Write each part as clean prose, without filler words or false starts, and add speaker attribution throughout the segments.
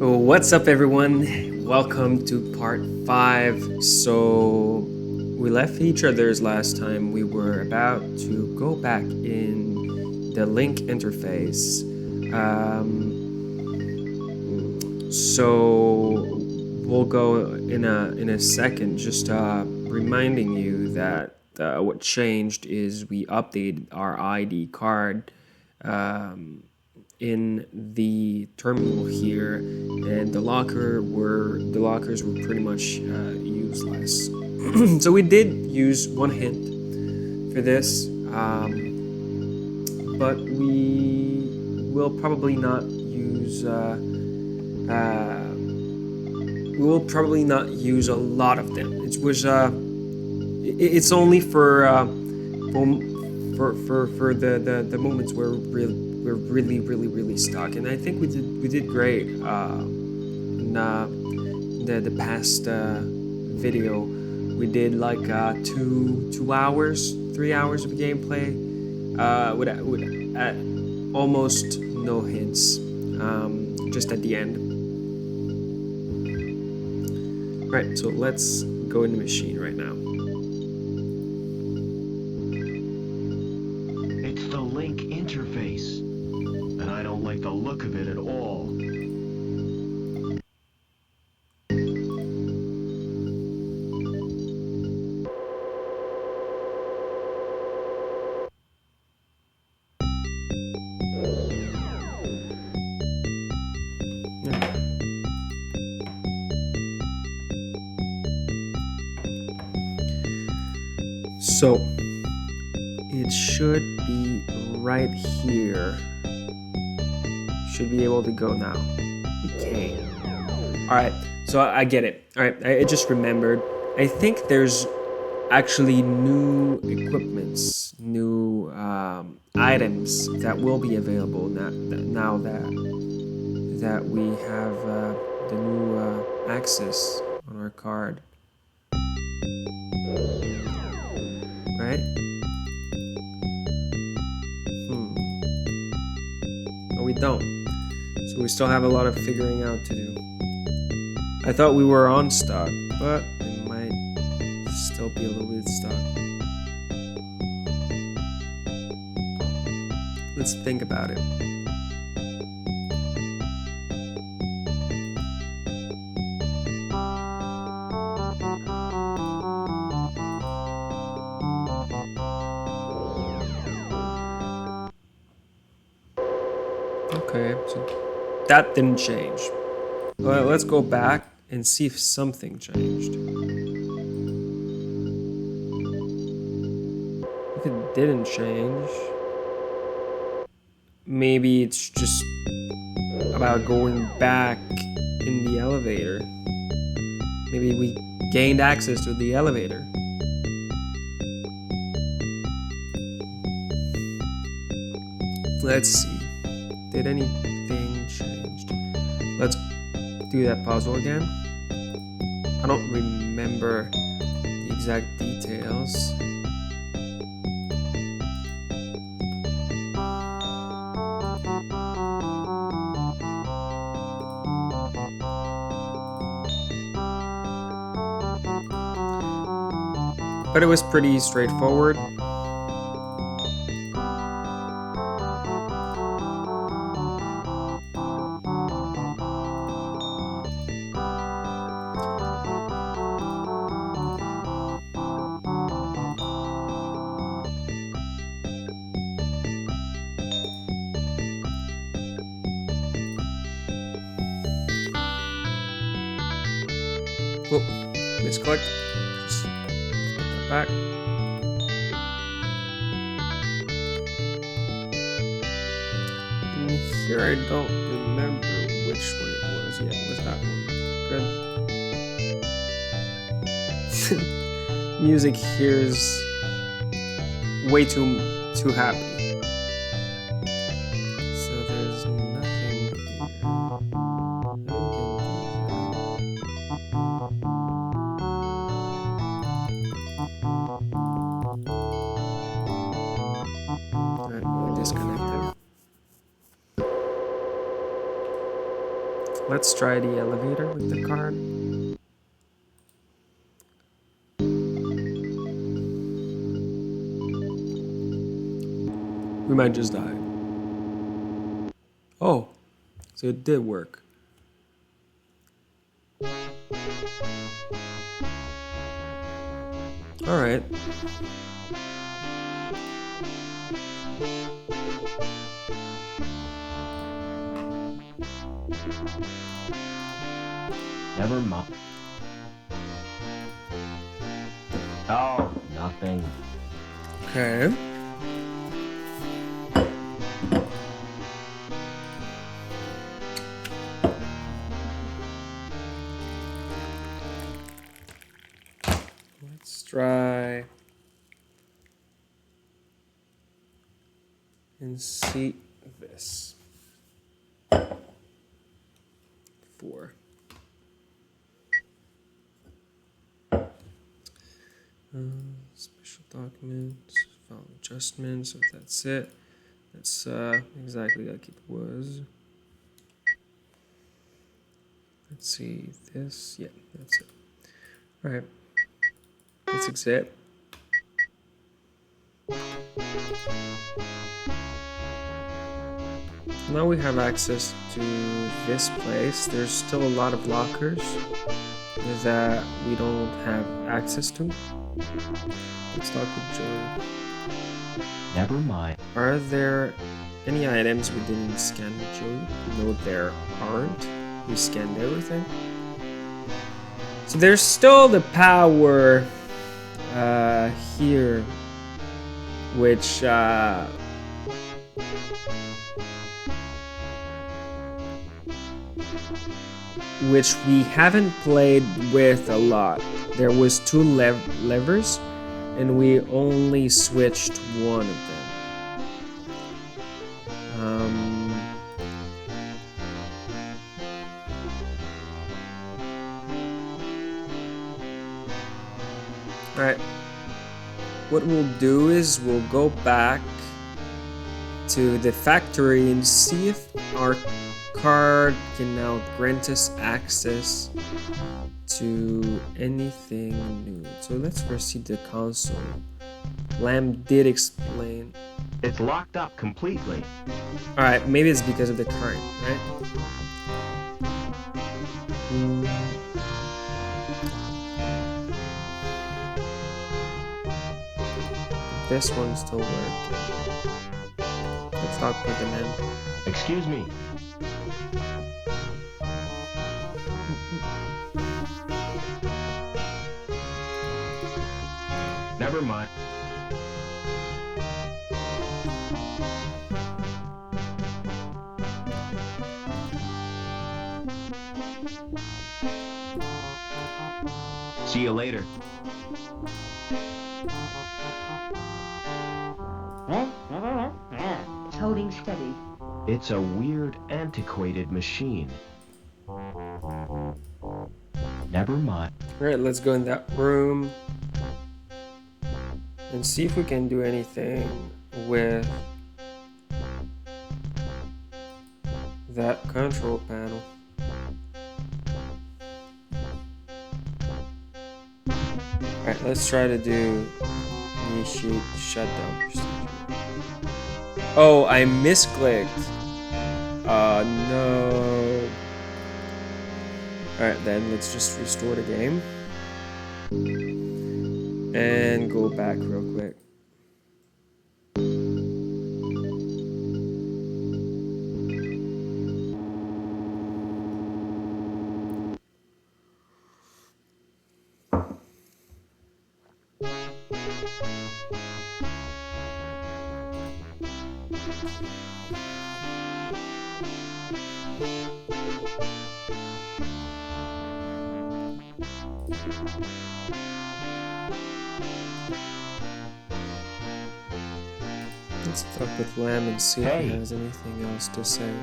Speaker 1: What's up, everyone? Welcome to part 5. So, we left each other's last time. We were about to go back in the link interface. So, we'll go in a second, just reminding you that what changed is we updated our ID card in the terminal here, and the lockers were pretty much useless. So we did use one hint for this, but we will probably not use a lot of them. It's only for the moments where we're really stuck, and I think we did great in the past video. We did like 3 hours of gameplay with almost no hints, just at the end. Right, so let's go in the machine right now.
Speaker 2: It's the link interface, and I don't like the look of it at all.
Speaker 1: So it should be right here. Should be able to go now. We can. Alright, so I get it. Alright, I just remembered. I think there's actually new equipments, new items that will be available now that we have the new access on our card. Right? No, we don't. So we still have a lot of figuring out to do. I thought we were on stock, but it might still be a little bit stuck. Let's think about it. Okay, so that didn't change. Well, let's go back and see if something changed. If it didn't change, maybe it's just about going back in the elevator. Maybe we gained access to the elevator. Let's see. Did anything change? Let's do that puzzle again. I don't remember the exact details. But it was pretty straightforward. Whoop, misclicked. Just put that back. And here I don't remember which one it was. Yeah, it was that one. Good. Music here is way too happy. So there's nothing here. let's try the elevator with the card. We might just die. Oh, so it did work. All right.
Speaker 2: Never mind. Oh, nothing.
Speaker 1: Okay. Let's try and see this. 4. Special documents, file adjustments. So that's it. That's exactly like it was. Let's see this. Yeah, that's it. All right. Let's exit. Now we have access to this place. There's still a lot of lockers that we don't have access to. Let's talk with Joey.
Speaker 2: Never mind.
Speaker 1: Are there any items we didn't scan with Joey? No, there aren't. We scanned everything. So there's still the power here, which we haven't played with a lot. There was 2 levers, and we only switched one of them. Alright. What we'll do is we'll go back to the factory and see if our card can now grant us access to anything new. So let's first see the console. Lamb did explain.
Speaker 2: It's locked up completely.
Speaker 1: Alright, maybe it's because of the current, right? This one's still working. Let's talk with the man.
Speaker 2: Excuse me. Never mind. See you later.
Speaker 3: It's holding steady.
Speaker 2: It's a weird, antiquated machine. Never mind.
Speaker 1: Alright, let's go in that room and see if we can do anything with that control panel. Alright, let's try to do initiate shutdown procedure. Oh, I misclicked. No. Alright then, let's just restore the game. And go back real quick. Let's talk with Lamb and see if he has anything else to say.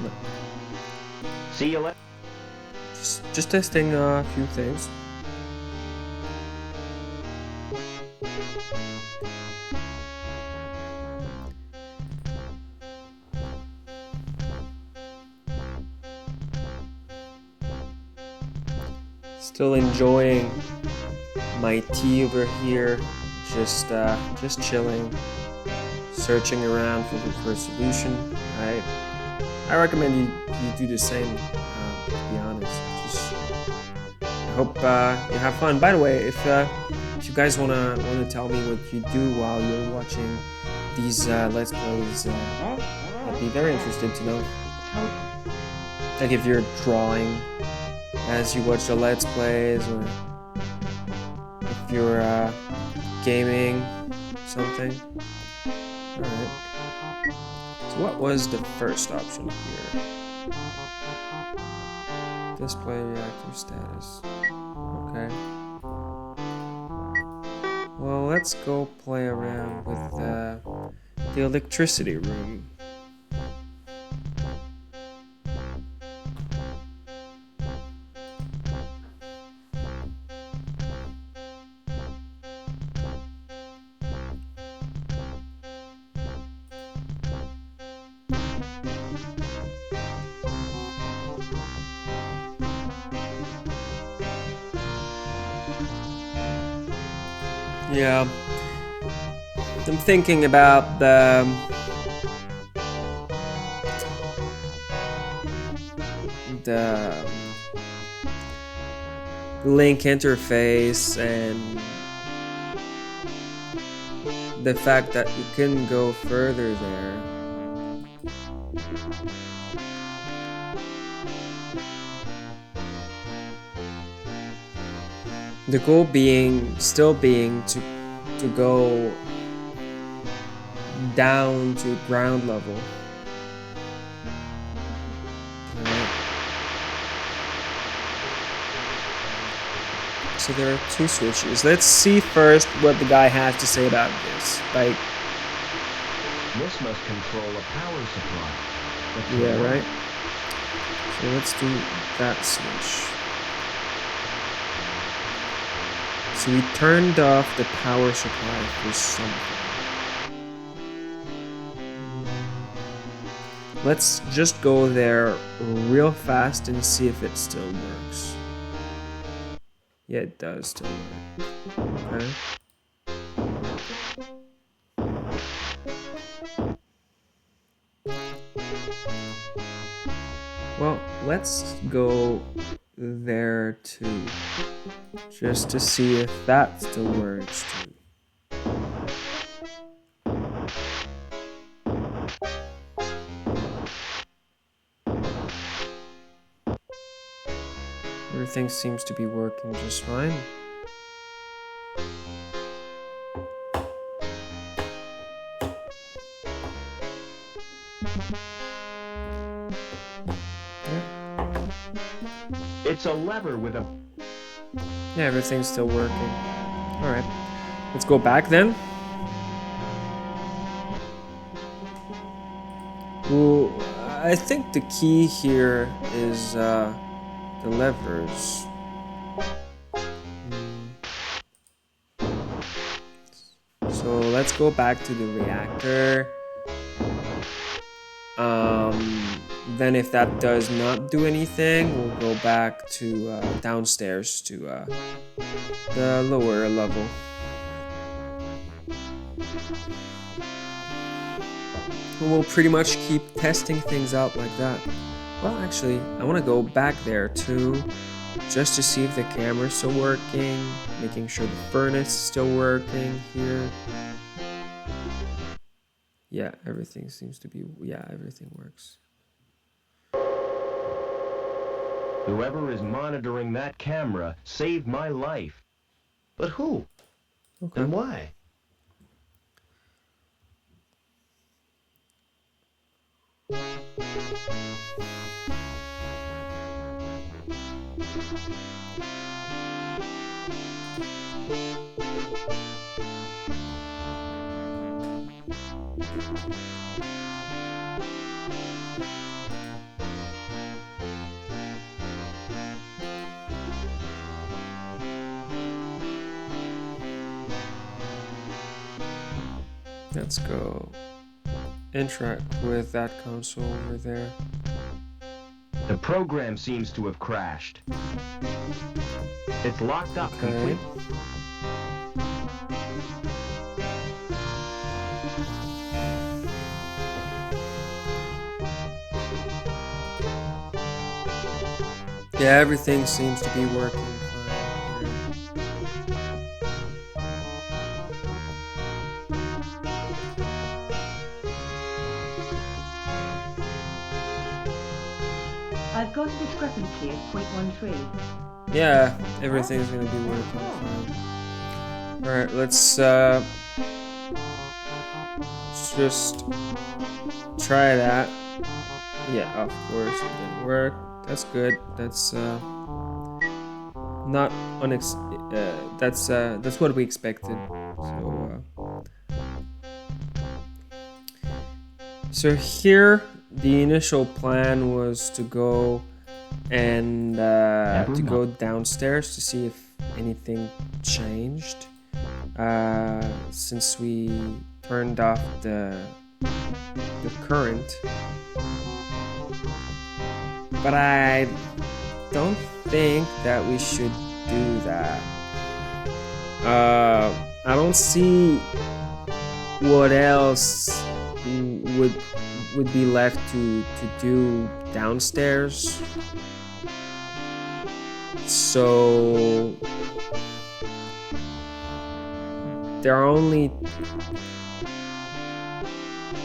Speaker 1: No.
Speaker 2: See you later.
Speaker 1: Just testing a few things. Still enjoying my tea over here. Just chilling, searching around for a solution. I recommend you do the same. To be honest, I hope you have fun. By the way, if you guys wanna tell me what you do while you're watching these Let's Plays, I'd be very interested to know. Like if you're drawing as you watch the Let's Plays, or if you're gaming something. Alright. So what was the first option here? Display reactor status. Okay. Well, let's go play around with the electricity room. Yeah, I'm thinking about the link interface and the fact that you couldn't go further there. The goal still being to go down to ground level. Right. So there are two switches. Let's see first what the guy has to say about this. Like,
Speaker 2: This must control a power supply.
Speaker 1: yeah, right? So let's do that switch. So we turned off the power supply for something. Let's just go there real fast and see if it still works. Yeah, it does still work. Okay. Well, let's go there too. Just to see if that still works too. Everything seems to be working just fine. Yeah.
Speaker 2: It's a lever with a...
Speaker 1: Yeah, everything's still working. Alright. Let's go back then. Well, I think the key here is the levers. So let's go back to the reactor. Then if that does not do anything, we'll go back to downstairs to the lower level. We'll pretty much keep testing things out like that. Well, actually, I want to go back there too, just to see if the camera's still working, making sure the furnace is still working here. Yeah, everything seems to be, yeah, everything works.
Speaker 2: Whoever is monitoring that camera saved my life. But who?
Speaker 1: Okay.
Speaker 2: And why?
Speaker 1: Let's go interact with that console over there.
Speaker 2: The program seems to have crashed. It's locked up
Speaker 1: Okay.
Speaker 2: complete.
Speaker 1: Yeah, everything seems to be working fine here.
Speaker 3: I've got a discrepancy of 0.13.
Speaker 1: Yeah, everything's gonna be working fine. Alright, let's just try that. Yeah, of course it didn't work. That's good. That's not that's what we expected. So here the initial plan was to go and to go downstairs to see if anything changed since we turned off the current. But I don't think that we should do that. I don't see what else would be left to do downstairs. So there are only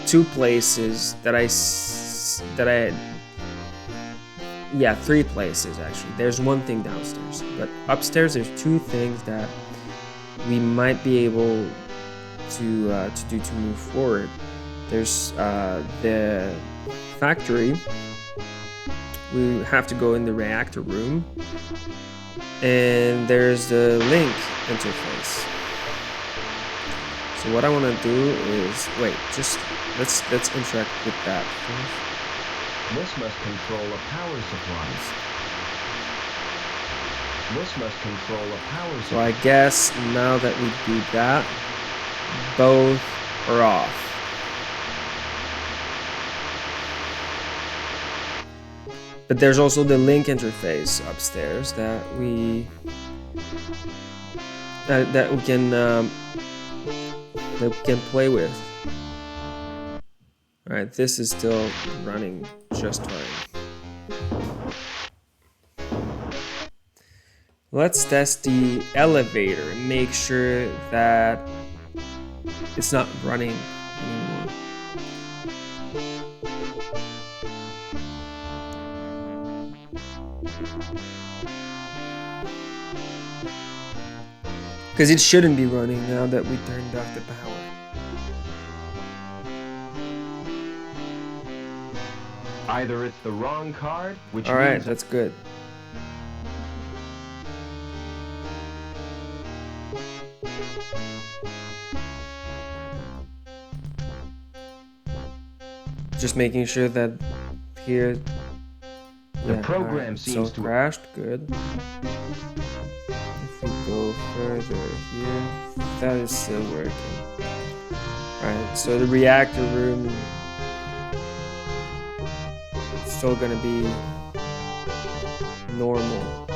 Speaker 1: two places yeah, three places actually. There's one thing downstairs, but upstairs there's two things that we might be able to do to move forward. There's the factory. We have to go in the reactor room, and there's the link interface. So what I want to do is just let's interact with that first.
Speaker 2: This must control a power supply. This must control a power supply.
Speaker 1: So I guess now that we do that, both are off. But there's also the link interface upstairs that we can play with. All right, this is still running just fine. Let's test the elevator and make sure that it's not running anymore. Because it shouldn't be running now that we turned off the power.
Speaker 2: Either it's the wrong card, which
Speaker 1: Alright,
Speaker 2: means
Speaker 1: that's good. Just making sure that here
Speaker 2: the program seems
Speaker 1: so
Speaker 2: to
Speaker 1: crashed, good. If we go further here, that is still working. Alright, so the reactor room is still gonna be normal.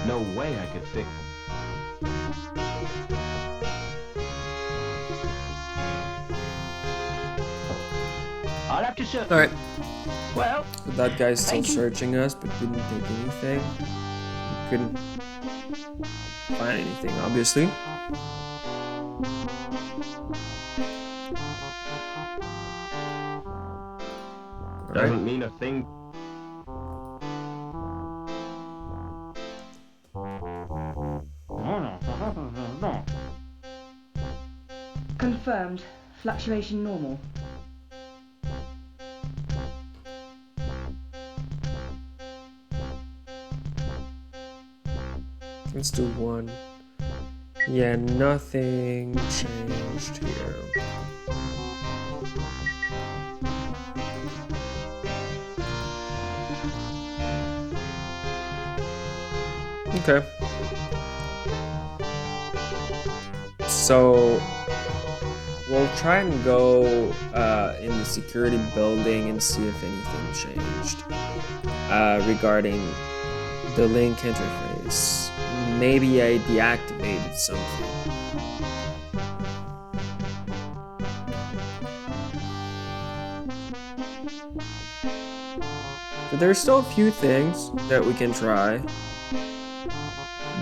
Speaker 2: no way I could fix it. I'll have to show.
Speaker 1: Alright,
Speaker 2: Well,
Speaker 1: so that guy's still
Speaker 2: Thank you.
Speaker 1: searching us, but didn't take anything. We couldn't find anything, obviously.
Speaker 2: doesn't mean a thing.
Speaker 3: Confirmed. Fluctuation normal.
Speaker 1: Let's do one. Yeah, nothing changed here. Okay. So we'll try and go in the security building and see if anything changed regarding the link interface. Maybe I deactivated something. But there's still a few things that we can try.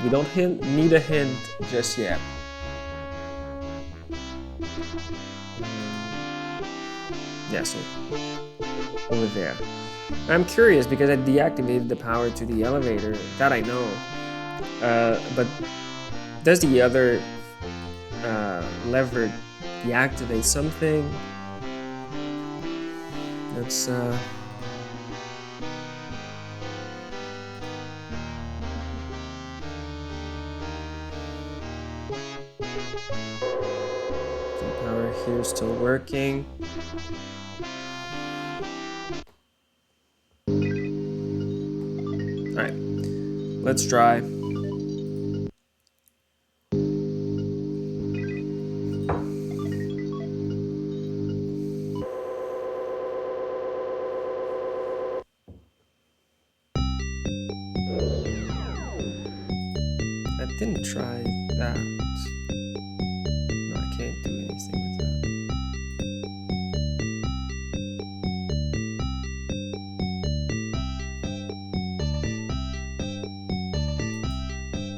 Speaker 1: We don't need a hint just yet. Yeah, so over there. I'm curious because I deactivated the power to the elevator. That I know. But does the other lever deactivate something? That's power here is still working. Alright, let's try. I didn't try that. No, I can't do anything with that.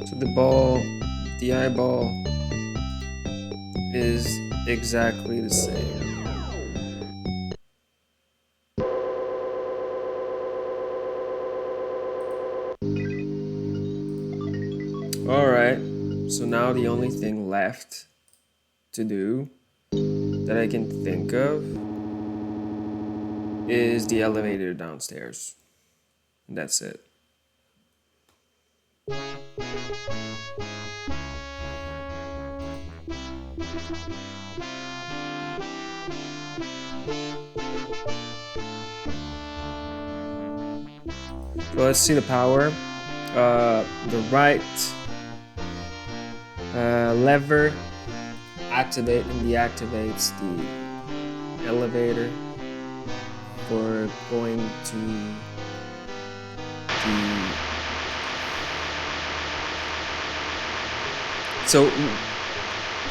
Speaker 1: So the eyeball is exactly the same. Alright, so now the only thing left to do that I can think of is the elevator downstairs. And that's it. So let's see the power. The right lever activates and deactivates the elevator for going to the so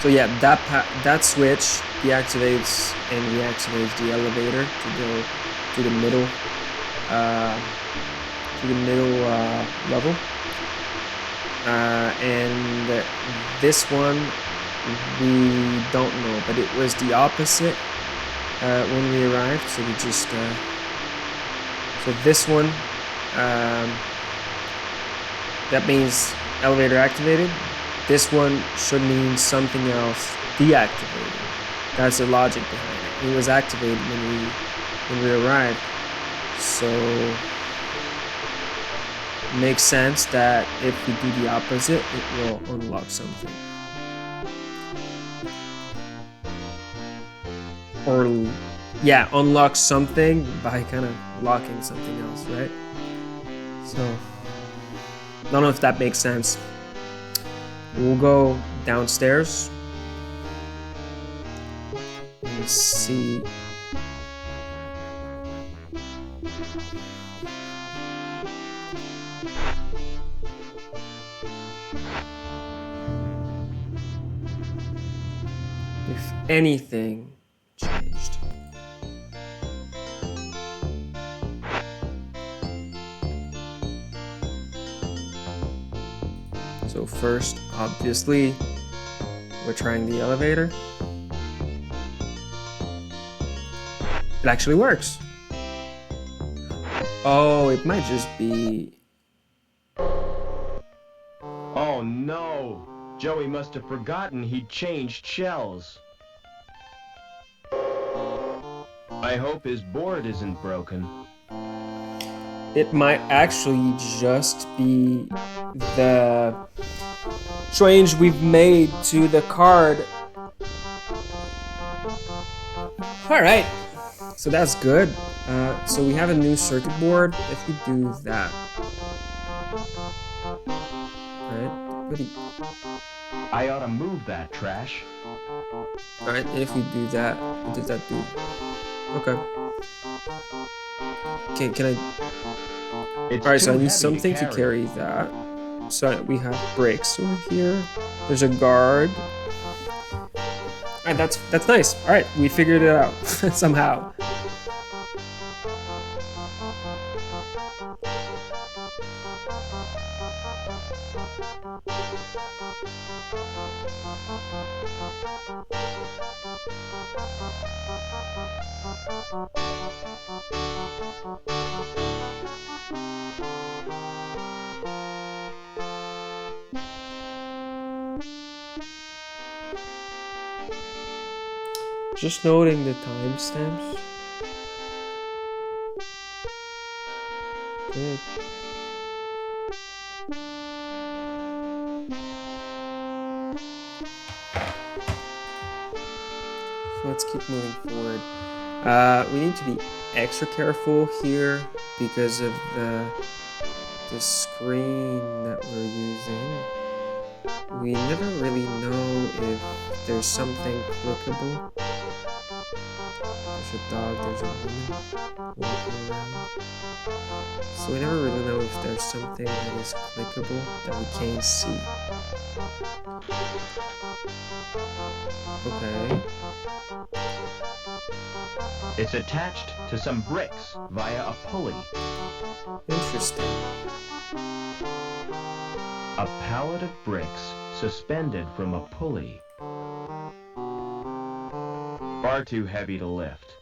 Speaker 1: yeah, that switch deactivates and reactivates the elevator to go to the middle level. And this one we don't know, but it was the opposite when we arrived, so we just so this one that means elevator activated. This one should mean something else deactivated. That's the logic behind it. It was activated when we arrived, so makes sense that if we do the opposite, it will unlock something. Or, yeah, unlock something by kind of locking something else, right? So, I don't know if that makes sense. We'll go downstairs and see. If anything changed. So first, obviously, we're trying the elevator. It actually works. Oh, it might just be...
Speaker 2: Oh no! Joey must have forgotten he'd changed shells. I hope his board isn't broken.
Speaker 1: It might actually just be the change we've made to the card. Alright, so that's good. So we have a new circuit board if we do that. Right, Really.
Speaker 2: I ought to move that trash.
Speaker 1: Alright, and if we do that, what does that do? Okay. Can I...
Speaker 2: It's
Speaker 1: Alright, so
Speaker 2: too
Speaker 1: I need
Speaker 2: heavy
Speaker 1: something to carry that. So we have bricks over here. There's a guard. Alright, that's nice. Alright, we figured it out somehow. Just noting the timestamps. Good. So let's keep moving forward. We need to be extra careful here because of the screen that we're using. We never really know if there's something clickable. There's a dog, there's a woman walking around. So we never really know if there's something that is clickable that we can't see. Okay.
Speaker 2: It's attached to some bricks via a pulley.
Speaker 1: Interesting.
Speaker 2: A pallet of bricks suspended from a pulley. Far too heavy to lift.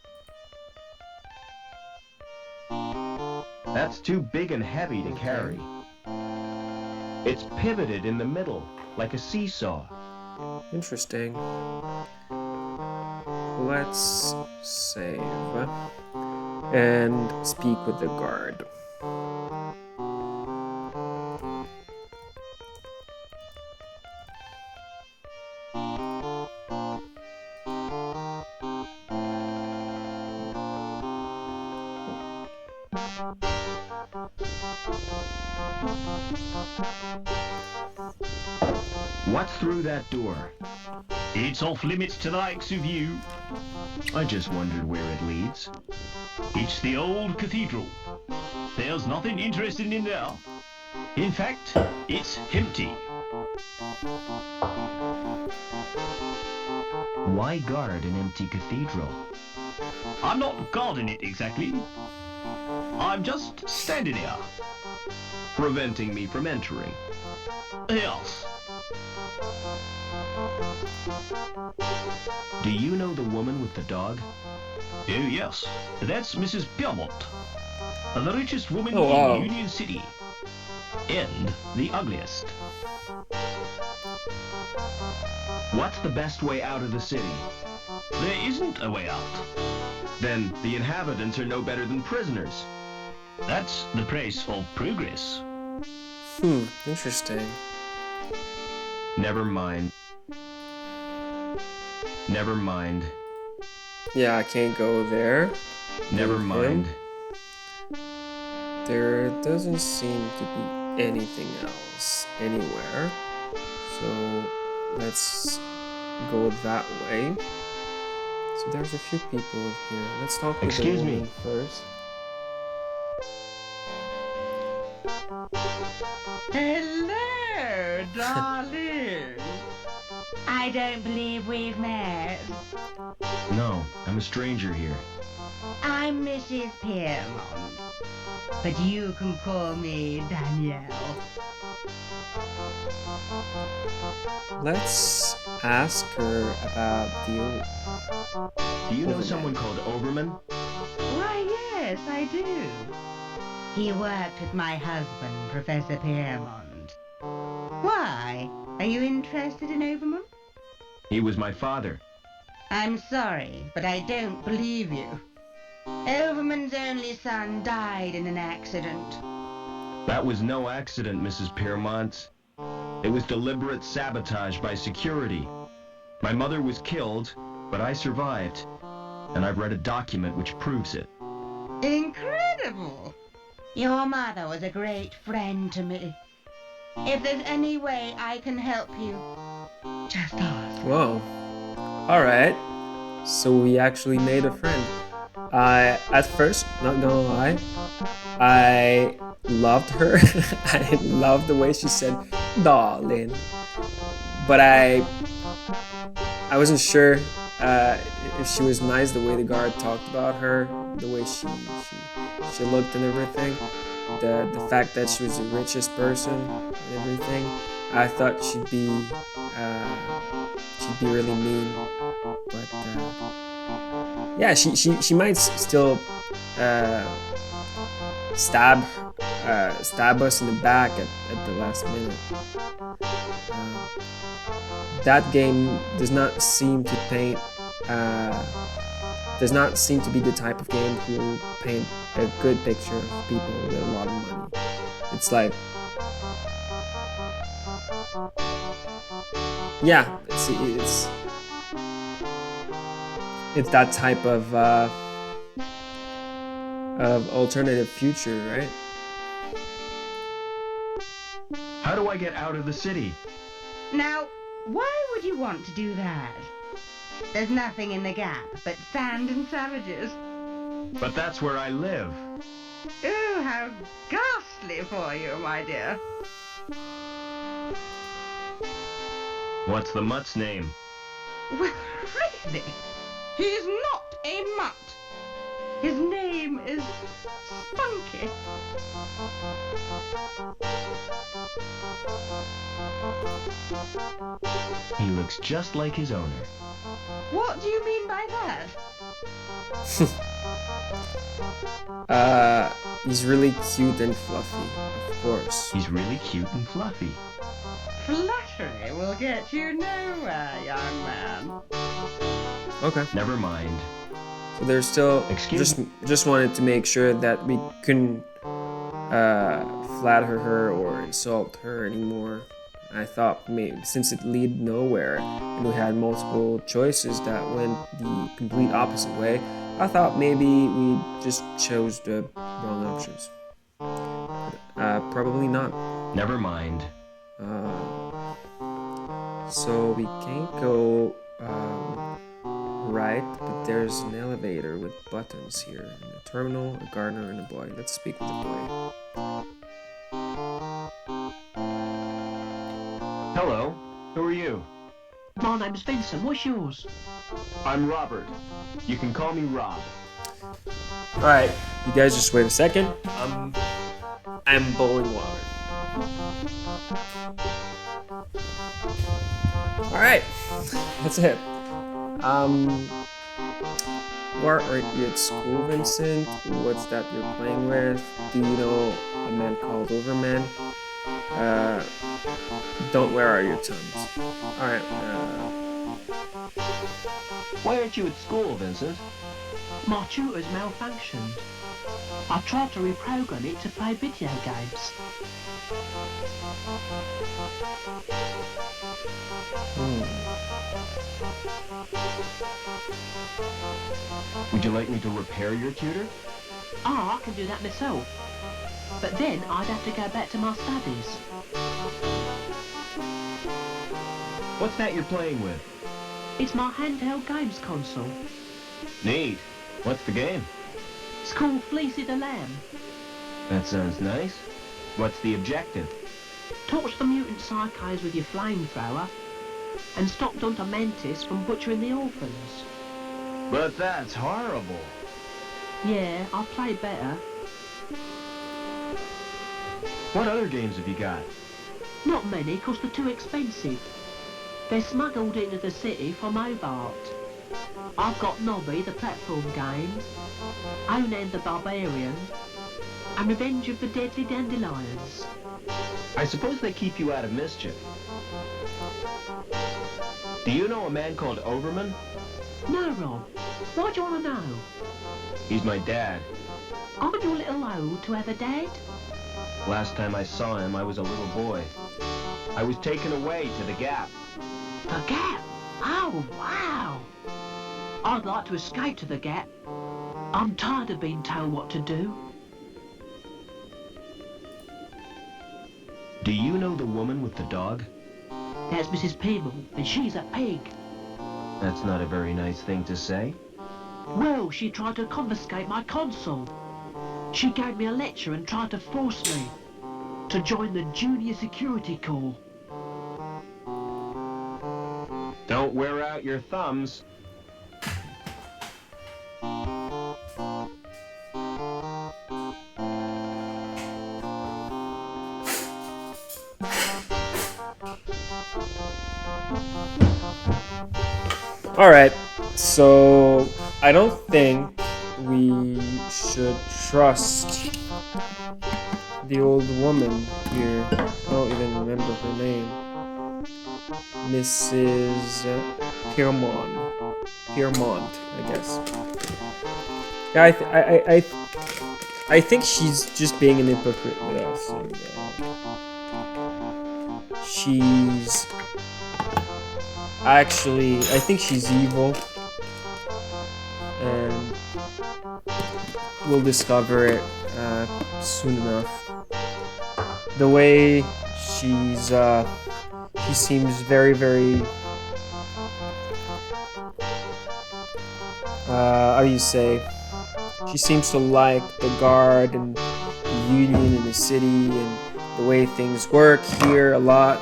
Speaker 2: That's too big and heavy to carry. It's pivoted in the middle, like a seesaw.
Speaker 1: Interesting. Let's save and speak with the guard.
Speaker 2: What's through that door?
Speaker 4: It's off limits to the likes of you.
Speaker 2: I just wondered where it leads.
Speaker 4: It's the old cathedral. There's nothing interesting in there. In fact, it's empty.
Speaker 2: Why guard an empty cathedral?
Speaker 4: I'm not guarding it exactly. I'm just standing here.
Speaker 2: Preventing me from entering.
Speaker 4: Yes.
Speaker 2: Do you know the woman with the dog?
Speaker 4: Oh yes, that's Mrs. Piermont, the richest woman
Speaker 1: Oh, wow.
Speaker 4: in Union City, and the ugliest.
Speaker 2: What's the best way out of the city?
Speaker 4: There isn't a way out.
Speaker 2: Then the inhabitants are no better than prisoners.
Speaker 4: That's the price of progress.
Speaker 1: Interesting.
Speaker 2: Never mind. Never mind.
Speaker 1: Yeah, I can't go there.
Speaker 2: Never
Speaker 1: Okay.
Speaker 2: mind.
Speaker 1: There doesn't seem to be anything else anywhere. So let's go that way. So there's a few people here. Let's talk with the
Speaker 2: Excuse me.
Speaker 1: woman first.
Speaker 5: Hello, darling. I don't believe we've met.
Speaker 2: No, I'm a stranger here.
Speaker 5: I'm Mrs. Piermont, but you can call me Danielle.
Speaker 1: Let's ask her about the...
Speaker 2: Do you know
Speaker 1: Overman.
Speaker 2: someone called Oberman?
Speaker 5: Why, yes, I do. He worked with my husband, Professor Piermont. Why? Are you interested in Overman?
Speaker 2: He was my father.
Speaker 5: I'm sorry, but I don't believe you. Overman's only son died in an accident.
Speaker 2: That was no accident, Mrs. Piermont. It was deliberate sabotage by security. My mother was killed, but I survived. And I've read a document which proves it.
Speaker 5: Incredible! Your mother was a great friend to me. If there's any way I can help you, just ask.
Speaker 1: Whoa. Alright. So we actually made a friend. At first, not gonna lie, I loved her. I loved the way she said darling. But I wasn't sure if she was nice, the way the guard talked about her, the way she looked and everything. The fact that she was the richest person and everything. I thought she'd be really mean, but yeah, she might still stab us in the back at the last minute. That game does not seem to paint. Does not seem to be the type of game who will paint a good picture of people with a lot of money. It's like, yeah, it's that type of alternative future, right?
Speaker 2: How do I get out of the city?
Speaker 5: Now, why would you want to do that? There's nothing in the gap but sand and savages.
Speaker 2: But that's where I live.
Speaker 5: Oh, how ghastly for you, my dear.
Speaker 2: What's the mutt's name?
Speaker 5: Well, really? He's not a mutt. His name is Spunky.
Speaker 2: He looks just like his owner.
Speaker 5: What do you mean by that?
Speaker 1: He's really cute and fluffy, of course.
Speaker 2: He's really cute and fluffy.
Speaker 5: Flattery will get you nowhere, young man.
Speaker 1: Okay.
Speaker 2: Never mind.
Speaker 1: So there's still
Speaker 2: Excuse
Speaker 1: just wanted to make sure that we couldn't flatter her or insult her anymore. I thought maybe since it led nowhere and we had multiple choices that went the complete opposite way, I thought maybe we just chose the wrong options. Probably not.
Speaker 2: Never mind.
Speaker 1: So we can't go right, but there's an elevator with buttons here. And a terminal, a gardener, and a boy. Let's speak with the boy.
Speaker 2: Hello. Who are you?
Speaker 6: My name's Vincent. What's yours?
Speaker 2: I'm Robert. You can call me Rob.
Speaker 1: Alright, you guys just wait a second. I'm bowling water. Alright, that's it. Where are you at school, Vincent? What's that you're playing with? Do you know a man called Overman? Don't where are your tongues? Alright,
Speaker 2: Why aren't you at school, Vincent?
Speaker 6: My tutor's malfunctioned. I tried to reprogram it to play video games.
Speaker 2: Would you like me to repair your tutor?
Speaker 6: I can do that myself. But then I'd have to go back to my studies.
Speaker 2: What's that you're playing with?
Speaker 6: It's my handheld games console.
Speaker 2: Neat. What's the game?
Speaker 6: It's called Fleecy the Lamb.
Speaker 2: That sounds nice. What's the objective?
Speaker 6: Torch the mutant psychos with your flamethrower and stop Dr. Mantis from butchering the orphans.
Speaker 2: But that's horrible.
Speaker 6: Yeah, I've played better.
Speaker 2: What other games have you got?
Speaker 6: Not many, 'cause they're too expensive. They're smuggled into the city from Hobart. I've got Nobby, the platform game, Onan the Barbarian, and Revenge of the Deadly Dandelions.
Speaker 2: I suppose they keep you out of mischief. Do you know a man called Overman?
Speaker 6: No, Rob. Why do you want to know?
Speaker 2: He's my dad.
Speaker 6: Aren't you a little old to have a dad?
Speaker 2: Last time I saw him, I was a little boy. I was taken away to the Gap.
Speaker 6: The Gap? Oh, wow. I'd like to escape to the Gap. I'm tired of being told what to do.
Speaker 2: Do you know the woman with the dog?
Speaker 6: That's Mrs. Piermont, and she's a pig.
Speaker 2: That's not a very nice thing to say.
Speaker 6: Well, she tried to confiscate my console. She gave me a lecture and tried to force me to join the Junior Security Corps.
Speaker 2: Don't wear out your thumbs.
Speaker 1: Alright, so I don't think we should trust the old woman here. I don't even remember her name. Mrs. Piermont, I guess. Yeah, I think she's just being an hypocrite with us. And, she's actually, I think she's evil, and we'll discover it soon enough. The way she's, she seems very, very, how do you say? She seems to like the guard and the union in the city and the way things work here a lot.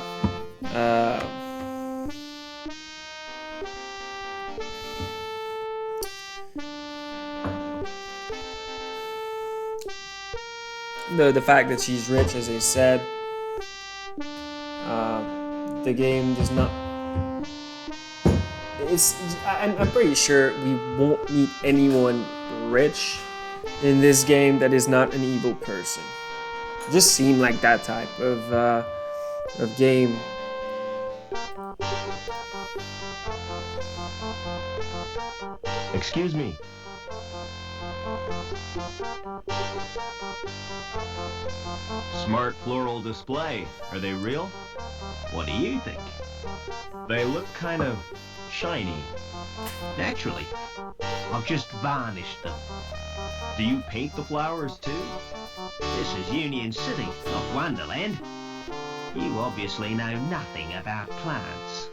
Speaker 1: The fact that she's rich, as I said, the game does not. I'm pretty sure we won't meet anyone rich in this game that is not an evil person. It just seemed like that type of game.
Speaker 2: Excuse me. Smart floral display. Are they real? What do you think? They look kind of shiny.
Speaker 4: Naturally. I've just varnished them.
Speaker 2: Do you paint the flowers too?
Speaker 4: This is Union City, not Wonderland. You obviously know nothing about plants.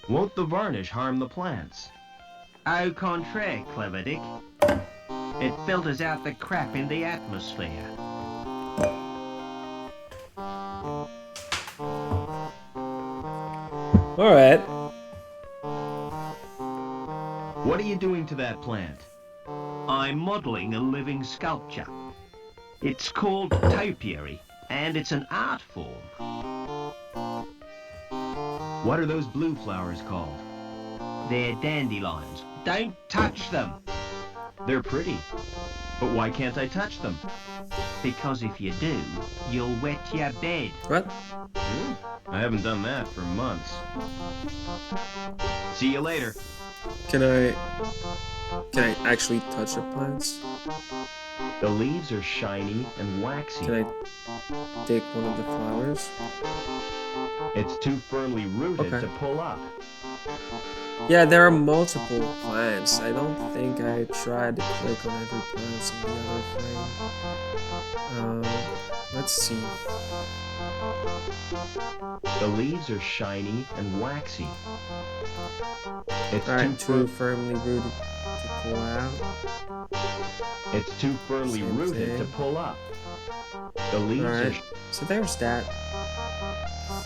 Speaker 2: Won't the varnish harm the plants?
Speaker 4: Au contraire, Clever Dick. It filters out the crap in the atmosphere.
Speaker 1: Alright.
Speaker 2: What are you doing to that plant?
Speaker 4: I'm modelling a living sculpture. It's called topiary, and it's an art form.
Speaker 2: What are those blue flowers called?
Speaker 4: They're dandelions. Don't touch them,
Speaker 2: They're pretty. But why can't I touch them?
Speaker 4: because if you do, you'll wet your bed.
Speaker 1: What?
Speaker 2: I haven't done that for months. See you later.
Speaker 1: Can I actually touch the plants?
Speaker 2: The leaves are shiny and waxy.
Speaker 1: Can I take one of the flowers?
Speaker 2: It's too firmly rooted
Speaker 1: Okay.
Speaker 2: to pull up.
Speaker 1: Yeah, there are multiple plants. I don't think I tried to click on every plant in the other frame. Let's see.
Speaker 2: The leaves are shiny and waxy. It's
Speaker 1: Alright,
Speaker 2: too
Speaker 1: too firmly rooted to pull out.
Speaker 2: It's too firmly
Speaker 1: Same
Speaker 2: rooted to
Speaker 1: thing.
Speaker 2: pull up. The leaves are
Speaker 1: Alright, so there's that.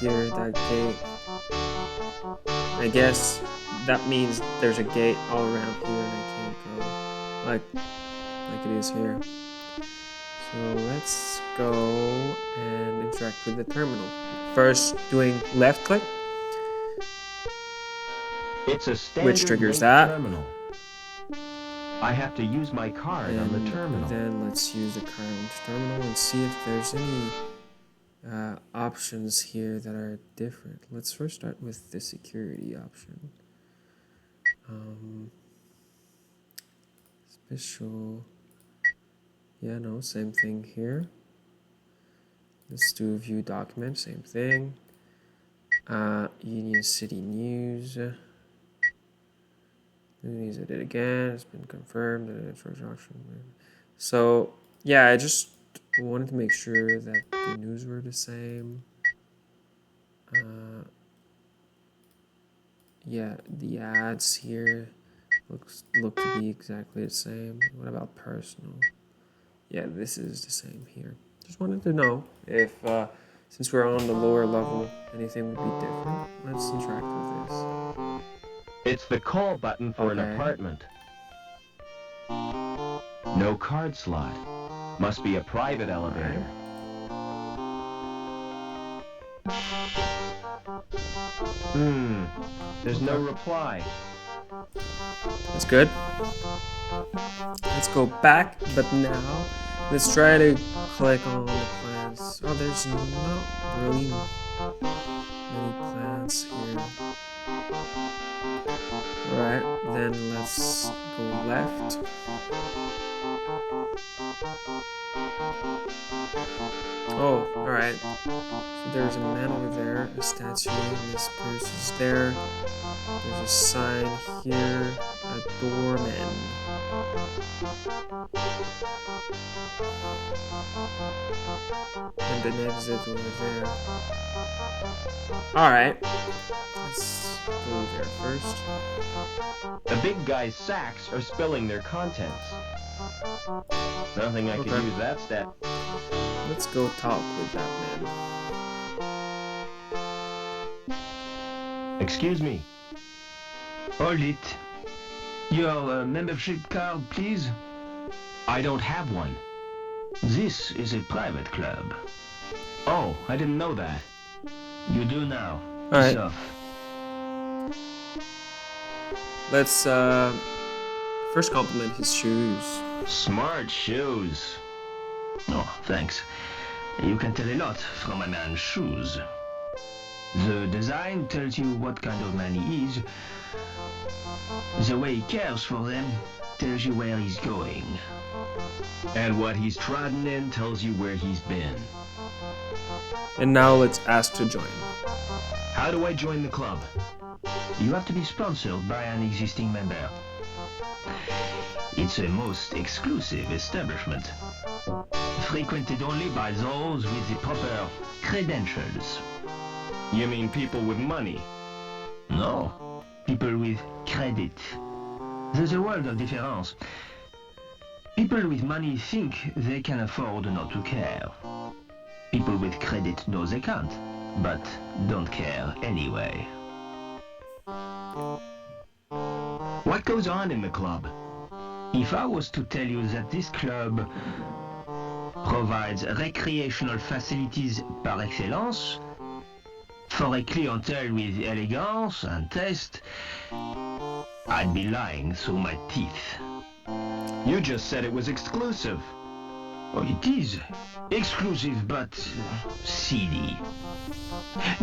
Speaker 1: Here, that gate. I guess that means there's a gate all around here and I can't go like it is here. So let's go and interact with the terminal. First, doing left click.
Speaker 2: It's a standard
Speaker 1: Which triggers
Speaker 2: link
Speaker 1: that.
Speaker 2: terminal. I have to use my card on the
Speaker 1: And
Speaker 2: terminal.
Speaker 1: then let's use the current terminal and see if there's any options here that are different. Let's first start with the security option. Special. Yeah, no, same thing here. Let's do view document, same thing. Union City News. News, I did again. It's been confirmed. First option. So Yeah, I just wanted to make sure that the news were the same. Yeah, the ads here look to be exactly the same. What about personal? Yeah, this is the same here. Just wanted to know if, since we're on the lower level, anything would be different. Let's interact with this.
Speaker 2: It's the call button for an
Speaker 1: Okay.
Speaker 2: apartment. No card slot. Must be a private elevator. There's no reply.
Speaker 1: That's good. Let's go back, but now let's try to click on the plans. Oh, there's not really many plans here. Alright, then let's go left. Oh, alright. So there's a man over there, a statue, and this person's there. There's a sign here, a doorman. And an exit over there. Alright. Let's go there first.
Speaker 2: The big guy's sacks are spilling their contents. Nothing I could
Speaker 1: Okay.
Speaker 2: use that stat.
Speaker 1: Let's go talk with that man.
Speaker 2: Excuse me.
Speaker 4: Hold it. Your membership card, please.
Speaker 2: I don't have one.
Speaker 4: This is a private club.
Speaker 2: Oh, I didn't know that.
Speaker 4: You do now.
Speaker 1: Alright.
Speaker 4: So,
Speaker 1: Let's first compliment his shoes.
Speaker 2: Smart shoes.
Speaker 4: oh, thanks. You can tell a lot from a man's shoes. The design tells you what kind of man he is. The way he cares for them tells you where he's going.
Speaker 2: And what he's trodden in tells you where he's been.
Speaker 1: And now let's ask to join.
Speaker 2: How do I join the club?
Speaker 4: You have to be sponsored by an existing member. It's a most exclusive establishment, frequented only by those with the proper credentials.
Speaker 2: You mean people with money?
Speaker 4: No, people with credit. There's a world of difference. People with money think they can afford not to care. People with credit know they can't, but don't care anyway.
Speaker 2: What goes on in the club?
Speaker 4: If I was to tell you that this club provides recreational facilities par excellence for a clientele with elegance and taste, I'd be lying through my teeth.
Speaker 2: You just said it was exclusive.
Speaker 4: Oh, it is exclusive but seedy.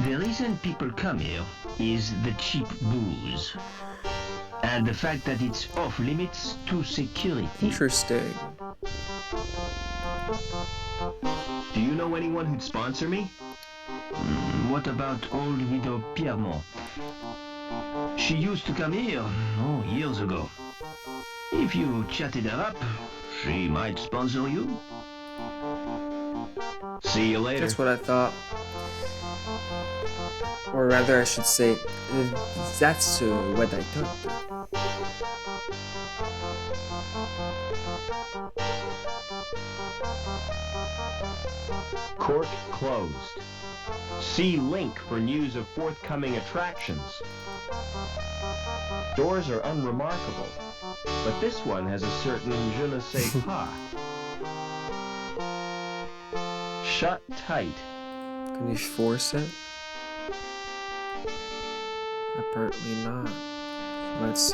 Speaker 4: The reason people come here is the cheap booze and the fact that it's off limits to security.
Speaker 1: Interesting.
Speaker 2: Do you know anyone who'd sponsor me?
Speaker 4: What about old widow Piermont? She used to come here, years ago. If you chatted her up, she might sponsor you.
Speaker 2: See you later.
Speaker 1: That's what I thought. Or rather, I should say, that's what I thought.
Speaker 2: Court closed. See link for news of forthcoming attractions. Doors are unremarkable, but this one has a certain je ne sais pas. Shut tight.
Speaker 1: Can you force it? Apparently not. Let's,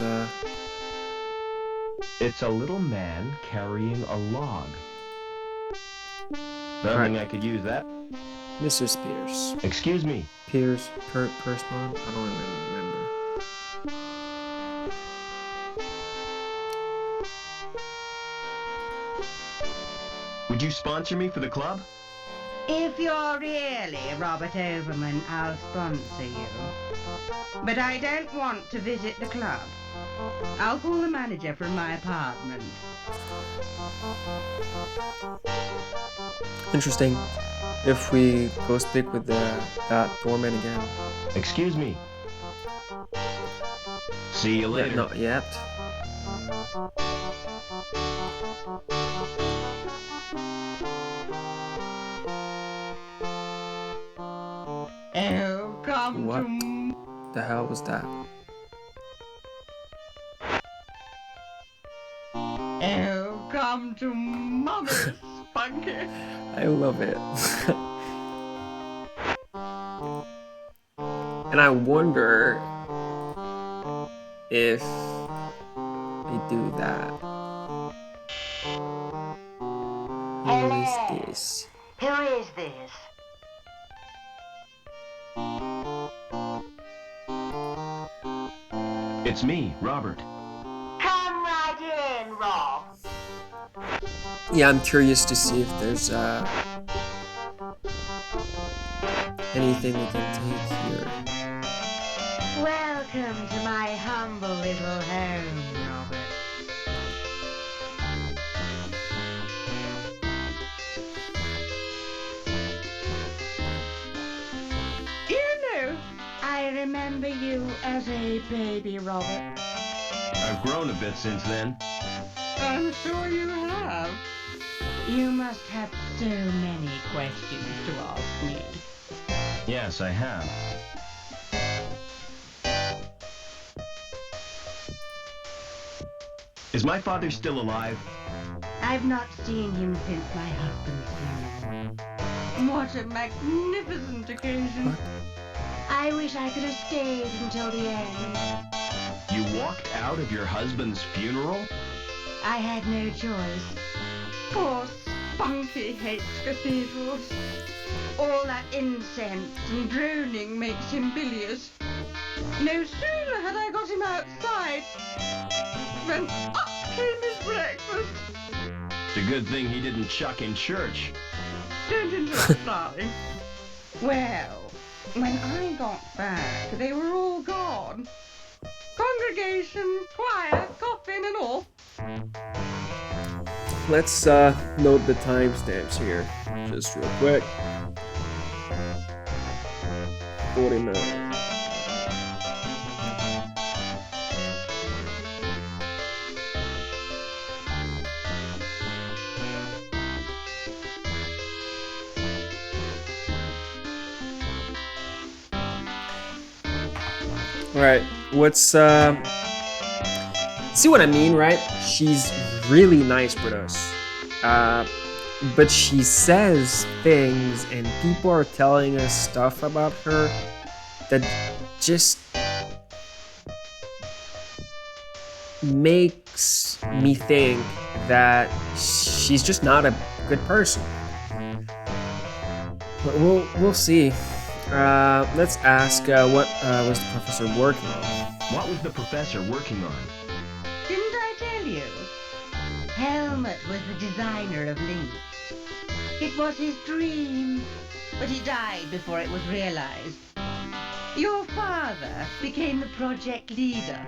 Speaker 2: It's a little man carrying a log. Nothing I could use that.
Speaker 1: Mr. Spears.
Speaker 2: Excuse me.
Speaker 1: Pierce, Persmon? I don't even remember.
Speaker 2: Would you sponsor me for the club?
Speaker 5: If you're really Robert Overman, I'll sponsor you. But I don't want to visit the club. I'll call the manager from my apartment.
Speaker 1: Interesting. If we go speak with that doorman again.
Speaker 2: Excuse me. See you
Speaker 1: Yeah,
Speaker 2: later.
Speaker 1: not yet.
Speaker 5: Oh, come
Speaker 1: What
Speaker 5: to...
Speaker 1: the hell was that?
Speaker 5: Oh, come to Mama Spunky.
Speaker 1: I love it. And I wonder if they do that. Who is this?
Speaker 5: Who is this?
Speaker 2: It's me, Robert.
Speaker 5: Come right in, Rob.
Speaker 1: Yeah, I'm curious to see if there's anything we can take here.
Speaker 5: Welcome to my humble little home, Robert. You know, I remember you as a baby, Robert.
Speaker 2: I've grown a bit since then.
Speaker 5: I'm sure you have. You must have so many questions to ask me.
Speaker 2: Yes, I have. Is my father still alive?
Speaker 5: I've not seen him since my husband's funeral. What a magnificent occasion. I wish I could have stayed until the end.
Speaker 2: You walked out of your husband's funeral?
Speaker 5: I had no choice. Poor Spunky hates cathedrals. All that incense and droning makes him bilious. No sooner had I got him outside when up came his breakfast.
Speaker 2: It's a good thing he didn't chuck in church.
Speaker 5: Don't interrupt, darling. Well, when I got back, they were all gone. Congregation, choir, coffin and all.
Speaker 1: Let's note the timestamps here, just real quick. 49. All right, what's see what I mean, right? She's really nice with us, but she says things and people are telling us stuff about her that just makes me think that she's just not a good person. But we'll see. Let's ask what was the professor working on?
Speaker 2: What was the professor working on?
Speaker 5: Didn't I tell you? Helmut was the designer of Link. It was his dream, but he died before it was realized. Your father became the project leader.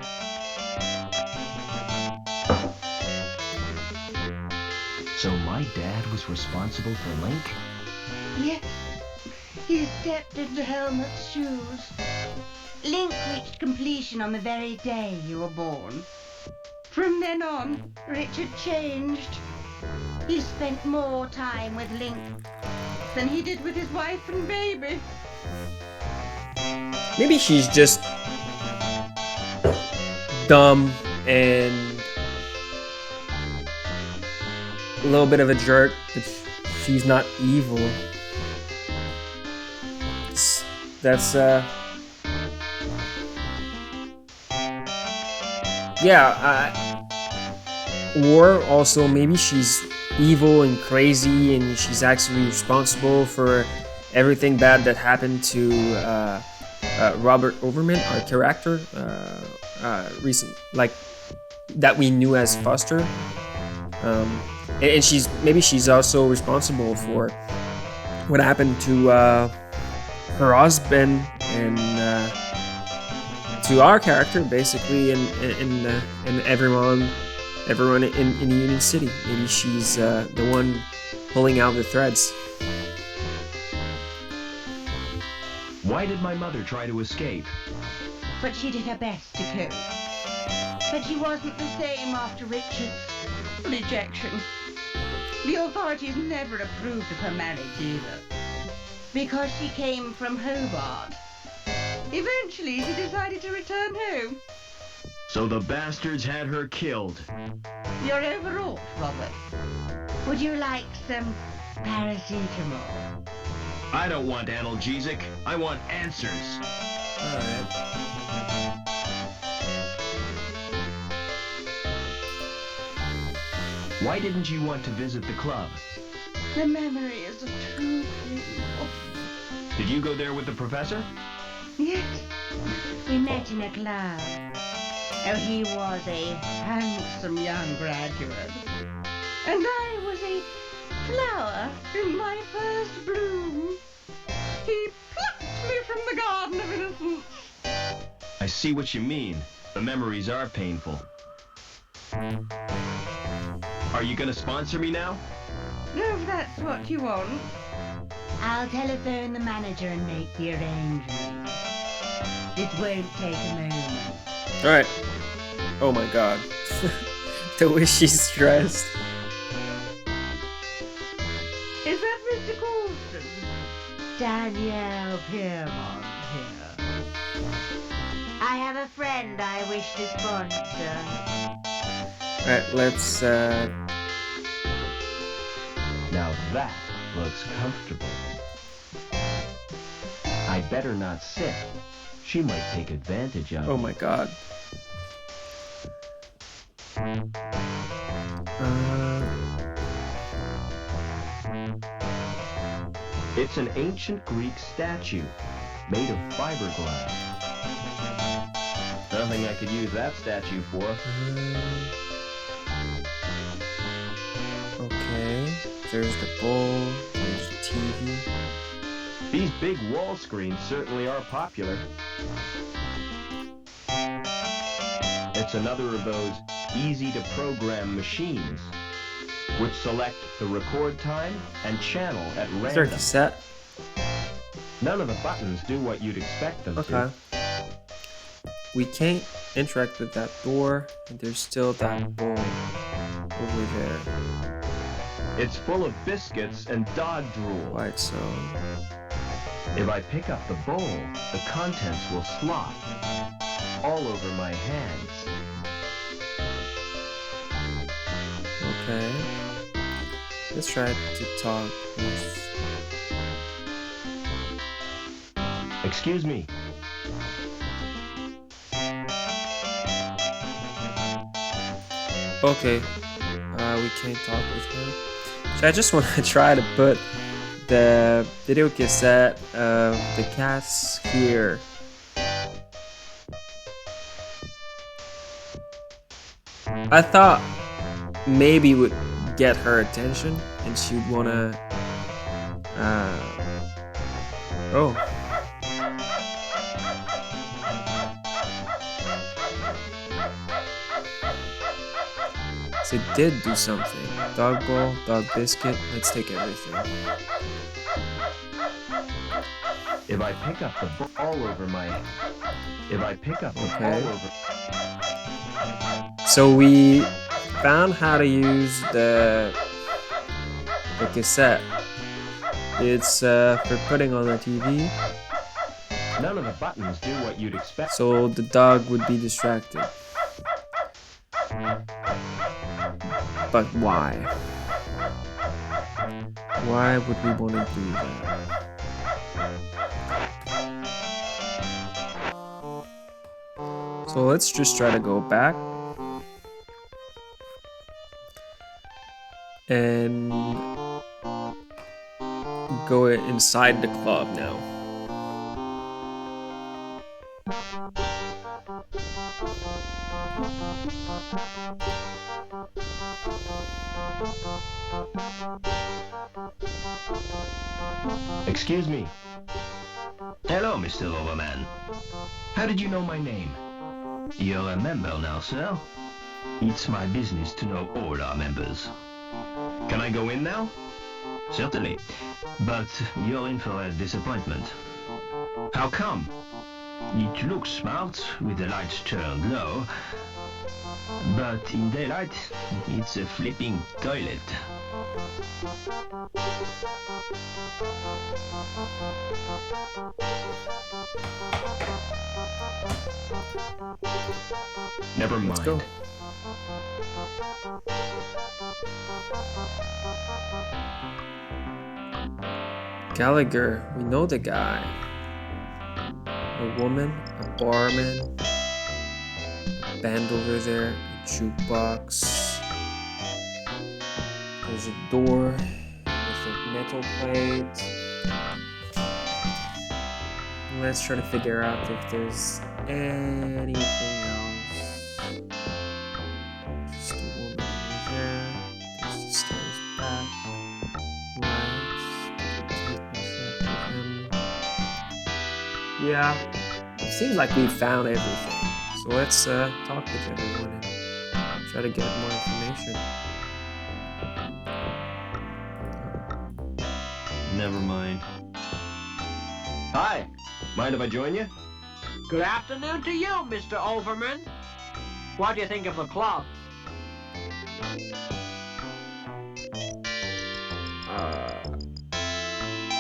Speaker 2: So my dad was responsible for Link?
Speaker 5: Yes, he stepped into Helmut's shoes. Link reached completion on the very day you were born. From then on, Richard changed. He spent more time with Link than he did with his wife and baby.
Speaker 1: Maybe she's just dumb and a little bit of a jerk, but she's not evil. That's or also maybe she's evil and crazy and she's actually responsible for everything bad that happened to Robert Overman, our character, recent, like that we knew as Foster, and she's also responsible for what happened to her husband and to our character, basically, and everyone in Union City. Maybe she's the one pulling out the threads.
Speaker 2: Why did my mother try to escape?
Speaker 5: But she did her best to cope. But she wasn't the same after Richard's rejection. The authorities never approved of her marriage either. Because she came from Hobart. Eventually, she decided to return home.
Speaker 2: So the bastards had her killed.
Speaker 5: You're overwrought, Robert. Would you like some paracetamol?
Speaker 2: I don't want analgesic. I want answers.
Speaker 1: Alright.
Speaker 2: Why didn't you want to visit the club?
Speaker 5: The memories are too painful.
Speaker 2: Did you go there with the professor?
Speaker 5: Yes, we met in a club. Oh, he was a handsome young graduate. And I was a flower in my first bloom. He plucked me from the garden of innocence.
Speaker 2: I see what you mean. The memories are painful. Are you gonna sponsor me now?
Speaker 5: If that's what you want. I'll telephone the manager and make the arrangements. It won't take a moment.
Speaker 1: Alright. Oh my god. The way she's dressed.
Speaker 5: Is that Mr. Colston? Danielle Piermont here. I have a friend I wish to sponsor.
Speaker 1: Alright, let's
Speaker 2: Now that looks comfortable. I better not sit. She might take advantage of
Speaker 1: oh
Speaker 2: me.
Speaker 1: my god.
Speaker 2: It's an ancient Greek statue made of fiberglass. Nothing I could use that statue for.
Speaker 1: Okay. There's the bowl. There's the TV.
Speaker 2: These big wall screens certainly are popular. It's another of those easy-to-program machines, which select the record time and channel at
Speaker 1: Is there a
Speaker 2: random.
Speaker 1: cassette?
Speaker 2: None of the buttons do what you'd expect them
Speaker 1: Okay.
Speaker 2: to.
Speaker 1: We can't interact with that door, and there's still that bowl over there.
Speaker 2: It's full of biscuits and dog drool.
Speaker 1: Quite so.
Speaker 2: If I pick up the bowl, the contents will slop all over my hands.
Speaker 1: Okay. Let's try to talk with...
Speaker 2: Excuse me.
Speaker 1: Okay. We can't talk with her. So I just want to try to put the video cassette of the cats here. I thought maybe it would get her attention and she'd wanna oh. So it did do something. Dog bowl, dog biscuit, let's take everything.
Speaker 2: If I pick up the ball over my... If I pick up the
Speaker 1: Okay.
Speaker 2: ball over...
Speaker 1: So we found how to use the cassette. It's for putting on the TV,
Speaker 2: None of the buttons do what you'd expect.
Speaker 1: so the dog would be distracted. But why? Why would we want to do that? So let's just try to go back. And go inside the club now.
Speaker 2: Excuse me.
Speaker 4: Hello, Mr. Overman.
Speaker 2: How did you know my name?
Speaker 4: You're a member now, sir. It's my business to know all our members.
Speaker 2: Can I go in now?
Speaker 4: Certainly. But you're in for a disappointment.
Speaker 2: How come?
Speaker 4: It looks smart with the lights turned low, but in daylight, it's a flipping toilet.
Speaker 2: Never mind.
Speaker 1: Let's go. Gallagher, we know the guy. A woman, a barman, a band over there, a jukebox. There's a door with a metal plate. Let's try to figure out if there's anything else. Just a woman over there. There's the stairs back. Yeah, it seems like we found everything. So let's talk with everyone and try to get more information.
Speaker 2: Never mind. Hi. Mind if I join you?
Speaker 6: Good afternoon to you, Mr. Overman. What do you think of the club?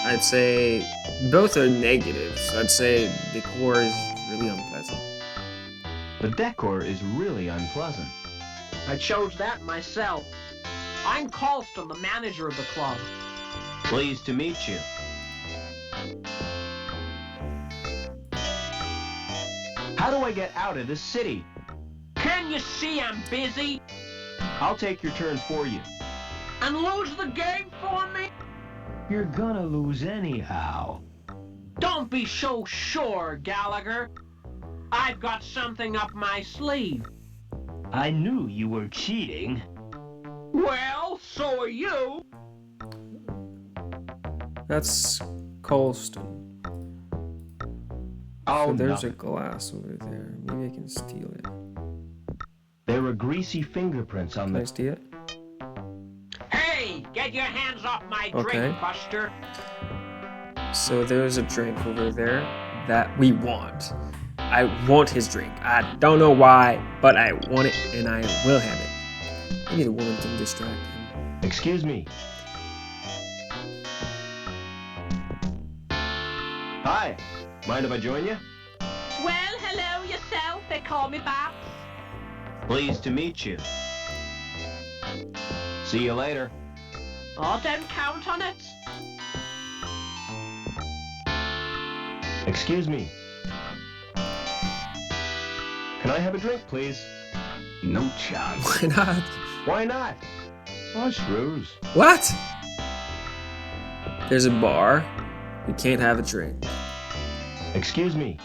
Speaker 1: I'd say both are negatives. I'd say decor is really unpleasant.
Speaker 2: The decor is really unpleasant.
Speaker 6: I chose that myself. I'm Colston, the manager of the club.
Speaker 2: Pleased to meet you. How do I get out of this city?
Speaker 6: Can you see I'm busy?
Speaker 2: I'll take your turn for you.
Speaker 6: And lose the game for me?
Speaker 4: You're gonna lose anyhow.
Speaker 6: Don't be so sure, Gallagher. I've got something up my sleeve.
Speaker 4: I knew you were cheating.
Speaker 6: Well, so are you.
Speaker 1: That's Colston.
Speaker 2: Oh,
Speaker 1: So there's a
Speaker 2: nothing.
Speaker 1: glass over there. Maybe I can steal it.
Speaker 2: There were greasy fingerprints on
Speaker 1: Can I
Speaker 2: the...
Speaker 1: steal it?
Speaker 6: Hey, get your hands off my
Speaker 1: Okay.
Speaker 6: drink, Buster.
Speaker 1: So there's a drink over there that we want. I want his drink. I don't know why, but I want it and I will have it. Maybe the woman can distract him.
Speaker 2: Excuse me. Hi. Mind if I join you?
Speaker 6: Well, hello yourself. They call me Babs.
Speaker 2: Pleased to meet you. See you later.
Speaker 6: Oh, don't count on it.
Speaker 2: Excuse me. Can I have a drink, please?
Speaker 7: No chance.
Speaker 1: Why not?
Speaker 2: Why not?
Speaker 7: Hush, Rose.
Speaker 1: What? There's a bar. We can't have a drink.
Speaker 2: Excuse me.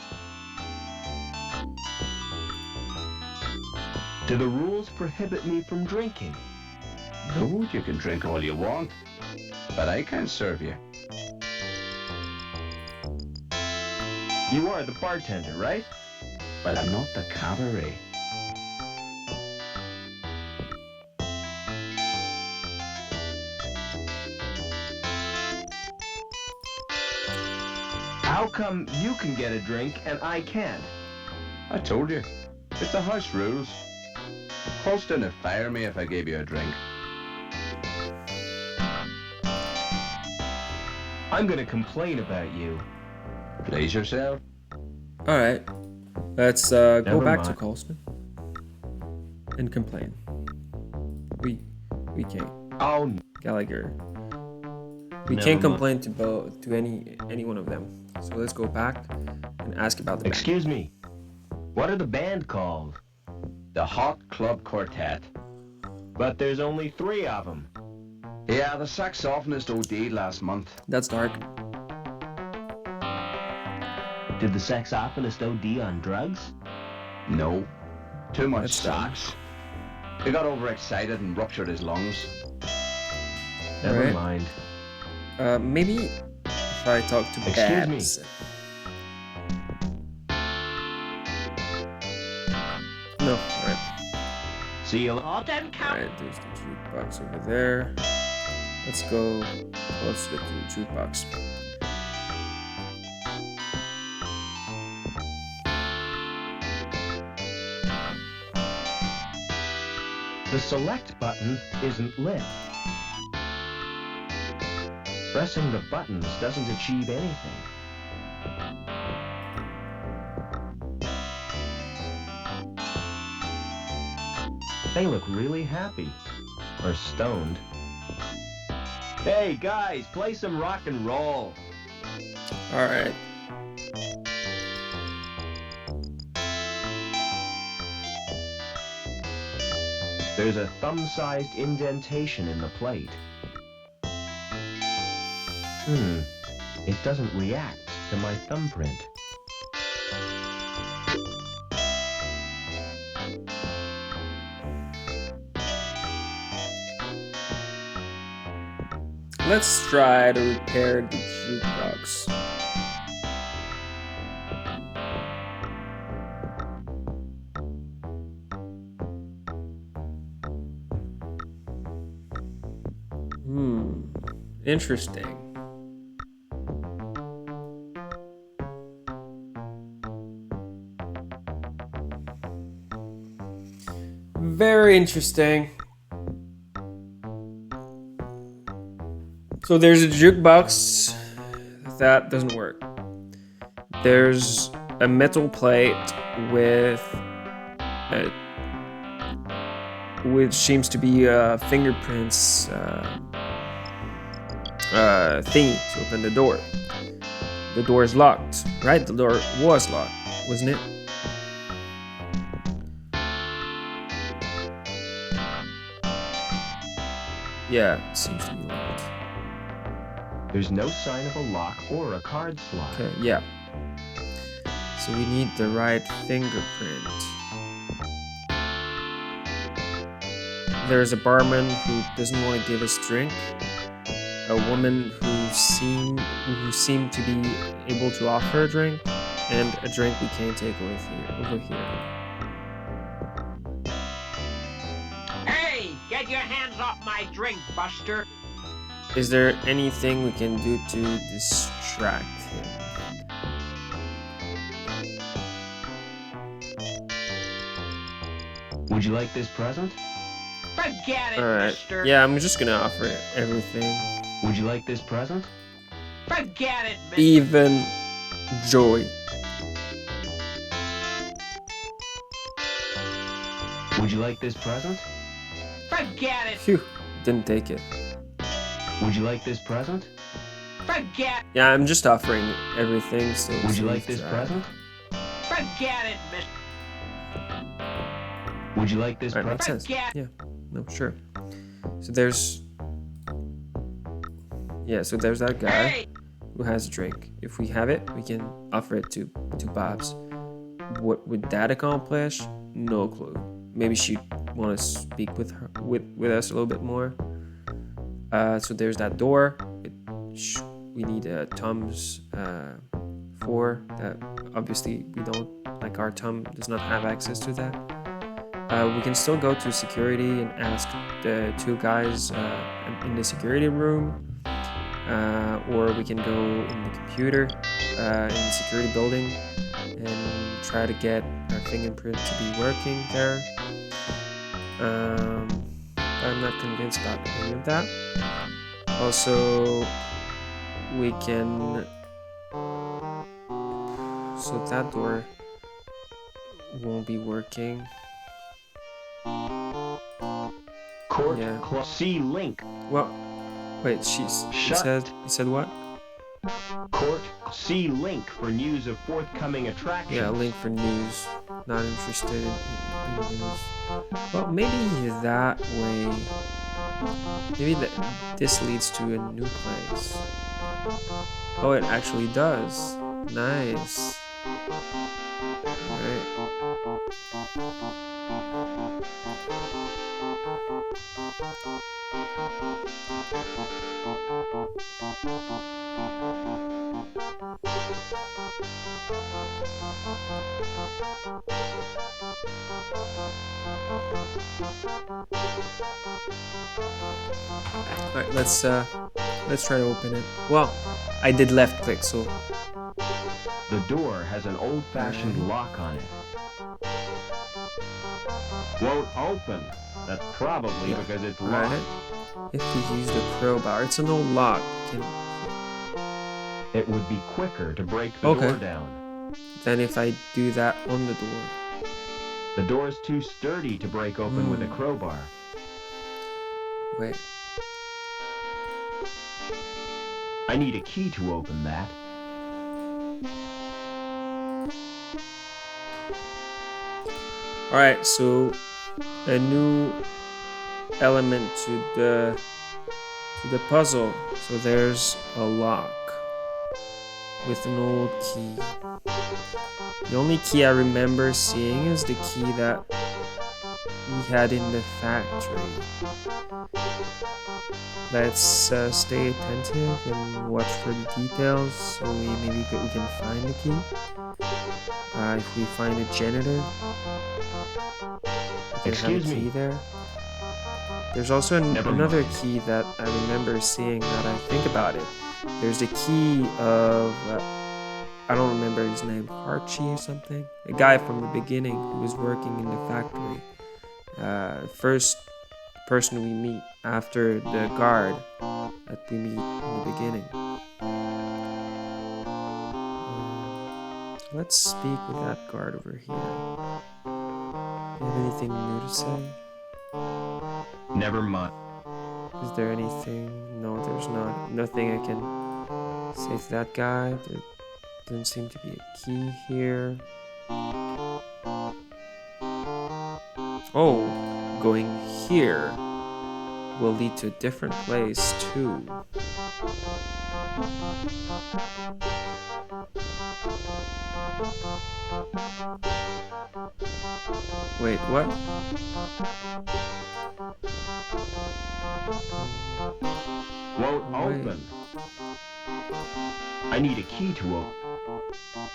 Speaker 2: Do the rules prohibit me from drinking?
Speaker 7: No, you can drink all you want, but I can't serve you.
Speaker 2: You are the bartender, right?
Speaker 7: But I'm not the cabaret.
Speaker 2: How come you can get a drink and I can't?
Speaker 7: I told you. It's the house rules. Colston would fire me if I gave you a drink.
Speaker 2: I'm gonna complain about you.
Speaker 7: Please yourself.
Speaker 1: All right. Let's go
Speaker 2: Never
Speaker 1: back to
Speaker 2: mind.
Speaker 1: Colston and complain. We can't.
Speaker 2: Oh,
Speaker 1: Gallagher. We
Speaker 2: Never
Speaker 1: can't
Speaker 2: mind.
Speaker 1: complain to any one of them. So let's go back and ask about the band.
Speaker 2: excuse me. What are the band called?
Speaker 7: The Hot Club Quartet.
Speaker 2: But there's only 3 of them.
Speaker 7: Yeah, the saxophonist OD'd last month.
Speaker 1: That's dark.
Speaker 4: Did the saxophonist OD on drugs?
Speaker 7: No. Too much
Speaker 1: That's fine.
Speaker 7: sax. He got overexcited and ruptured his lungs.
Speaker 2: Never
Speaker 1: Right.
Speaker 2: mind.
Speaker 1: Maybe if I talk to
Speaker 2: Excuse me.
Speaker 1: Babs. No, alright.
Speaker 2: See you.
Speaker 6: I don't count.
Speaker 1: Alright, there's the jukebox over there. Let's go closer to the jukebox.
Speaker 2: The select button isn't lit. Pressing the buttons doesn't achieve anything. They look really happy. Or stoned. Hey guys, play some rock and roll.
Speaker 1: Alright.
Speaker 2: There's a thumb-sized indentation in the plate. It doesn't react to my thumbprint.
Speaker 1: Let's try to repair the jukebox. Interesting. Very interesting. So there's a jukebox that doesn't work. There's a metal plate with which seems to be fingerprints thingy to open the door. The door is locked, right? The door was locked, wasn't it? Yeah, it seems to be locked.
Speaker 2: There's no sign of a lock or a card slot.
Speaker 1: Okay, yeah. So we need the right fingerprint. There's a barman who doesn't want to give us drink. A woman who seemed to be able to offer a drink, and a drink we can't take over here.
Speaker 6: Hey, get your hands off my drink, Buster.
Speaker 1: Is there anything we can do to distract him?
Speaker 2: Would you like this present?
Speaker 6: Forget it,
Speaker 1: Alright.
Speaker 6: mister.
Speaker 1: Yeah, I'm just gonna offer everything.
Speaker 2: Would you like this present?
Speaker 6: Forget it, mister.
Speaker 1: Even joy.
Speaker 2: Would you like this present?
Speaker 6: Forget it.
Speaker 1: Phew, didn't take it.
Speaker 2: Would you like this present?
Speaker 6: Forget.
Speaker 1: Yeah, I'm just offering everything, so...
Speaker 2: Would you
Speaker 1: so
Speaker 2: like this
Speaker 1: try.
Speaker 2: present?
Speaker 6: Forget it, mister.
Speaker 2: Would you like this
Speaker 1: Alright,
Speaker 2: present?
Speaker 1: makes sense. Yeah, no, sure. So there's... Yeah, so there's that guy
Speaker 6: Hey,
Speaker 1: who has a drink. If we have it, we can offer it to Babs. What would that accomplish? No clue. Maybe she'd want to speak with her, with us a little bit more. So there's that door. We need a Tom's 4. That obviously we don't, like, our Tom does not have access to that. We can still go to security and ask the two guys in the security room. Or we can go in the computer in the security building and try to get our fingerprint to be working there. I'm not convinced about any of that. Also, we can... So that door won't be working.
Speaker 2: Court
Speaker 1: Yeah.
Speaker 2: C link.
Speaker 1: Well, wait, you said what?
Speaker 2: Court C link for news of forthcoming attractions.
Speaker 1: Yeah, link for news. Not interested in news. Well, maybe that way. Maybe this leads to a new place. Oh, it actually does. Nice. Alright. Alright, let's try to open it. Well, I did left click, so
Speaker 2: The door has an old-fashioned lock on it. Won't open. That's probably because it's locked.
Speaker 1: alright. If we use the crowbar, it's an old lock.
Speaker 2: It would be quicker to break the door down.
Speaker 1: Then if I do that on the door.
Speaker 2: The door is too sturdy to break open with a crowbar.
Speaker 1: Wait.
Speaker 2: I need a key to open that.
Speaker 1: Alright, so a new element to the puzzle. So there's a lock with an old key. The only key I remember seeing is the key that we had in the factory. Let's stay attentive and watch for the details so maybe we can find the key. If we find a janitor, we can have a key there. There's also another key that I remember seeing now that I think about it. There's the key of, I don't remember his name, Archie or something? A guy from the beginning who was working in the factory. First person we meet after the guard that we meet in the beginning. Let's speak with that guard over here. Do you have anything new to say?
Speaker 2: Never mind.
Speaker 1: Is there anything? No, there's not. Nothing I can say to that guy. There doesn't seem to be a key here. Oh, going here will lead to a different place too. Wait, what?
Speaker 2: Won't open. I need a key to open.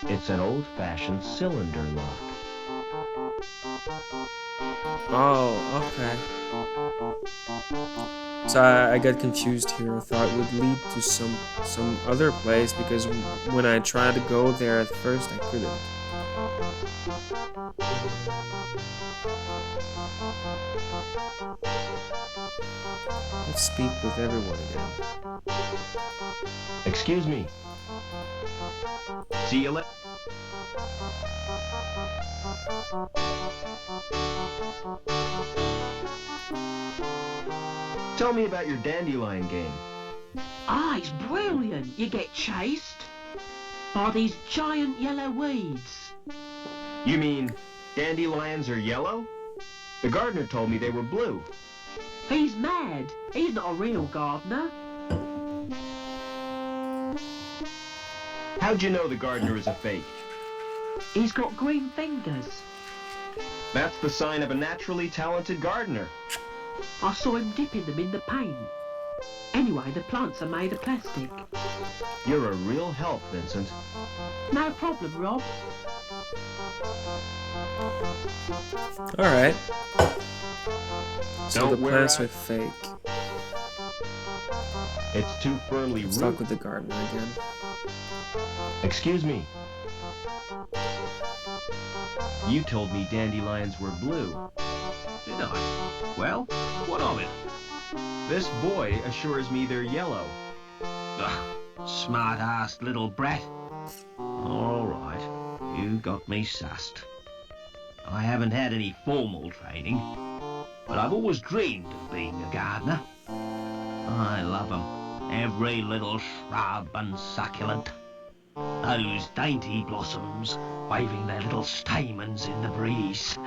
Speaker 2: It's an old-fashioned cylinder lock.
Speaker 1: Oh, okay. So I got confused here. I thought it would lead to some other place because when I tried to go there at first I couldn't. Let's speak with everyone again.
Speaker 2: Excuse me. See you later. Tell me about your dandelion game.
Speaker 6: Ah, it's brilliant. You get chased by these giant yellow weeds.
Speaker 2: You mean dandelions are yellow? The gardener told me they were blue.
Speaker 6: He's mad. He's not a real gardener.
Speaker 2: How'd you know the gardener is a fake?
Speaker 6: He's got green fingers.
Speaker 2: That's the sign of a naturally talented gardener.
Speaker 6: I saw him dipping them in the paint. Anyway, the plants are made of plastic.
Speaker 2: You're a real help, Vincent.
Speaker 6: No problem, Rob.
Speaker 1: Alright. So
Speaker 2: Don't
Speaker 1: the
Speaker 2: wear
Speaker 1: plants
Speaker 2: out.
Speaker 1: are fake.
Speaker 2: It's too firmly
Speaker 1: Let's talk
Speaker 2: rooted.
Speaker 1: with the gardener again.
Speaker 2: Excuse me. You told me dandelions were blue.
Speaker 4: Did I? Well, what of it?
Speaker 2: This boy assures me they're yellow.
Speaker 4: Smart-assed little brat. All right, you got me sussed. I haven't had any formal training, but I've always dreamed of being a gardener. I love them, every little shrub and succulent. Those dainty blossoms waving their little stamens in the breeze.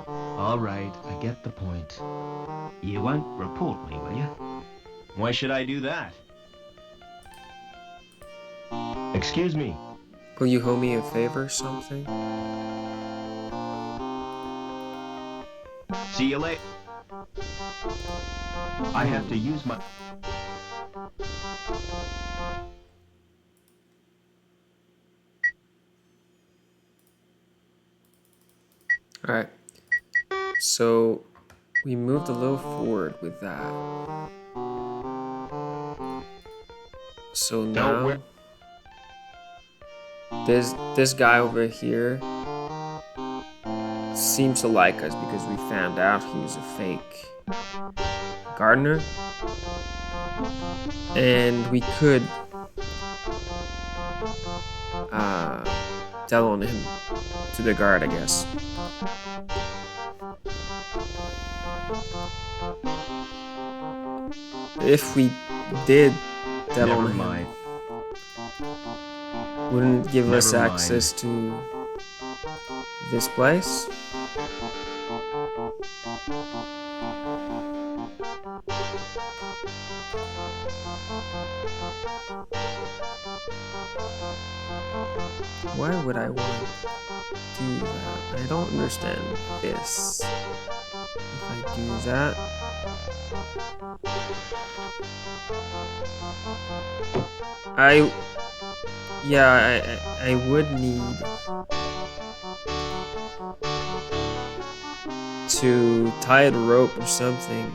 Speaker 2: All right, I get the point.
Speaker 4: You won't report me, will you?
Speaker 2: Why should I do that? Excuse me.
Speaker 1: Will you owe me a favor or something?
Speaker 2: See you later. I have to use my...
Speaker 1: Alright. So we moved a little forward with that. So now this guy over here seems to like us because we found out he was a fake gardener. And we could tell on him to the guard, I guess. If we did tell on him, wouldn't give us access to this place? Why would I want to do that? I don't understand this. If I do that... I would need to tie a rope or something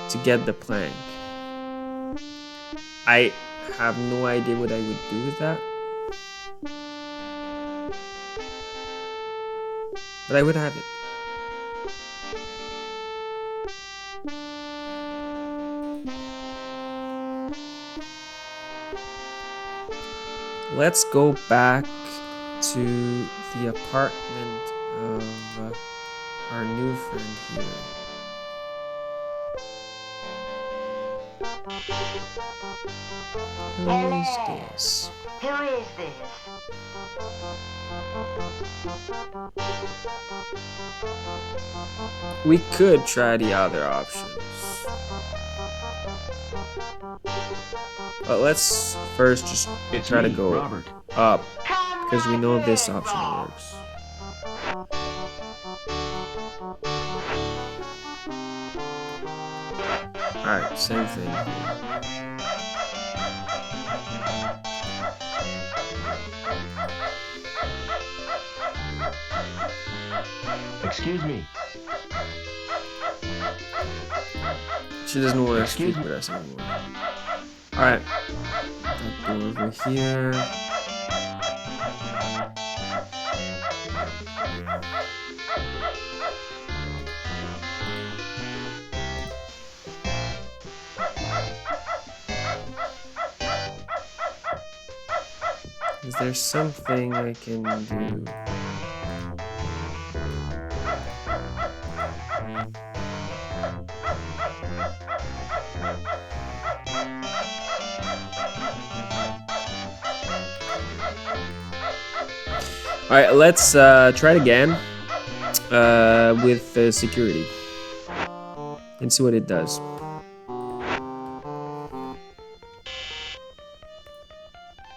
Speaker 1: to get the plank. I have no idea what I would do with that. But I would have it. Let's go back to the apartment of our new friend here. Who is this?
Speaker 5: Who is this?
Speaker 1: We could try the other options. But let's first just try to go up, because we know this option works. Alright, same thing here.
Speaker 2: Excuse me.
Speaker 1: She doesn't want to speak with us anymore. Alright. Go over here. Is there something I can do? Alright, let's try it again with security and see what it does.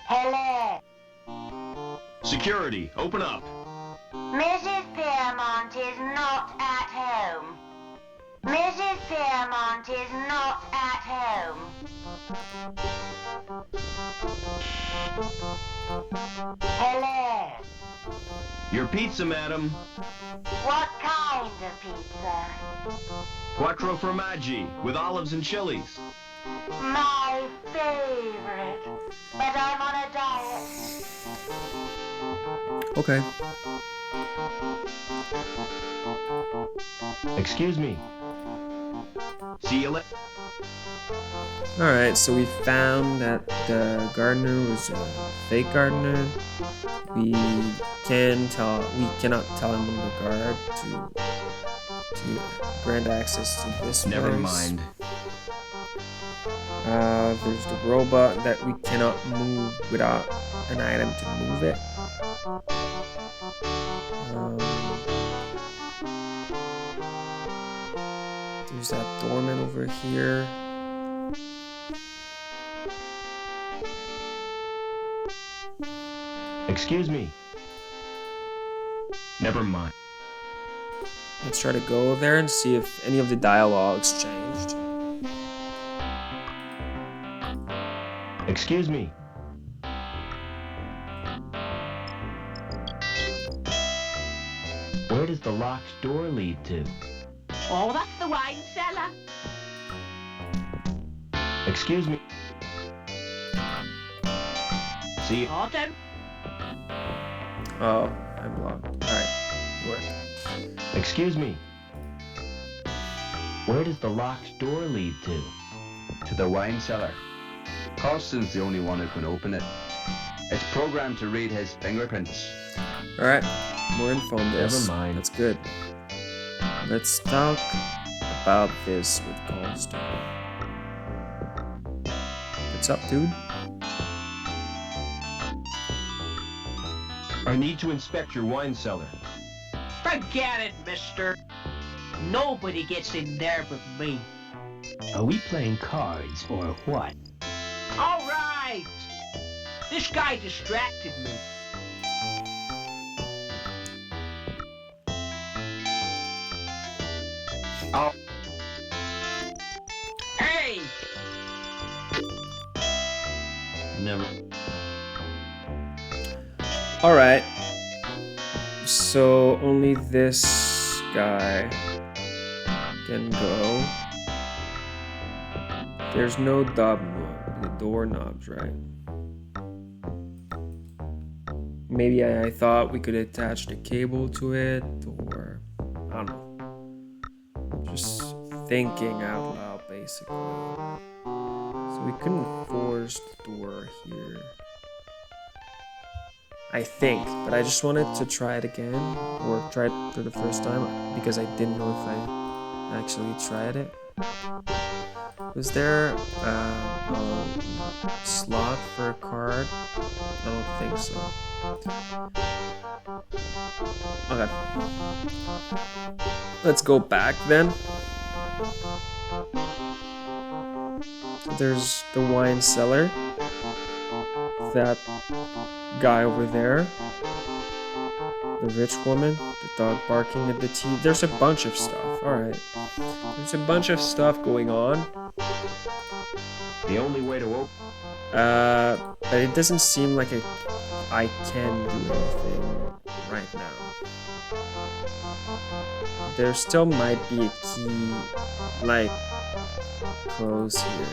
Speaker 5: Hello.
Speaker 2: Security, open up.
Speaker 5: Mrs. Piermont is not at home. Mrs. Piermont is not at home. Hello.
Speaker 2: Your pizza, madam.
Speaker 5: What kind of pizza?
Speaker 2: Quattro formaggi with olives and chilies.
Speaker 5: My favorite. But I'm on a diet.
Speaker 1: Okay.
Speaker 2: Excuse me. See you later.
Speaker 1: Alright, so we found that the gardener was a fake gardener. We cannot tell him on the guard to grant access to this
Speaker 2: Never
Speaker 1: place.
Speaker 2: mind.
Speaker 1: There's the robot that we cannot move without an item to move it. There's that doorman over here.
Speaker 2: Excuse me. Never mind.
Speaker 1: Let's try to go there and see if any of the dialogues changed.
Speaker 2: Excuse me. Where does the locked door lead to?
Speaker 6: Oh, that's the wine cellar.
Speaker 2: Excuse me. See,
Speaker 6: Pardon?
Speaker 1: Oh, I'm blocked. Alright, work.
Speaker 2: excuse me. Where does the locked door lead to?
Speaker 7: To the wine cellar. Carlson's the only one who can open it. It's programmed to read his fingerprints.
Speaker 1: Alright, more info on this.
Speaker 2: Never mind.
Speaker 1: That's good. Let's talk about this with Colston. What's up, dude?
Speaker 2: I need to inspect your wine cellar.
Speaker 6: Forget it, mister. Nobody gets in there but me.
Speaker 4: Are we playing cards or what?
Speaker 6: All right. This guy distracted me.
Speaker 2: Oh,
Speaker 6: Hey!
Speaker 2: never.
Speaker 1: Alright. So only this guy can go. There's no the doorknobs, right? Maybe I thought we could attach the cable to it, or I don't know. Just thinking out loud, basically. So we couldn't force the door here. I think, but I just wanted to try it again, or try it for the first time, because I didn't know if I actually tried it. Was there a slot for a card? I don't think so. Okay. Let's go back then. There's the wine cellar. That guy over there. The rich woman. The dog barking at the TV. There's a bunch of stuff. Alright. There's a bunch of stuff going on.
Speaker 2: The only way to open.
Speaker 1: But it doesn't seem like I can do anything right now. There still might be a key, like, close here.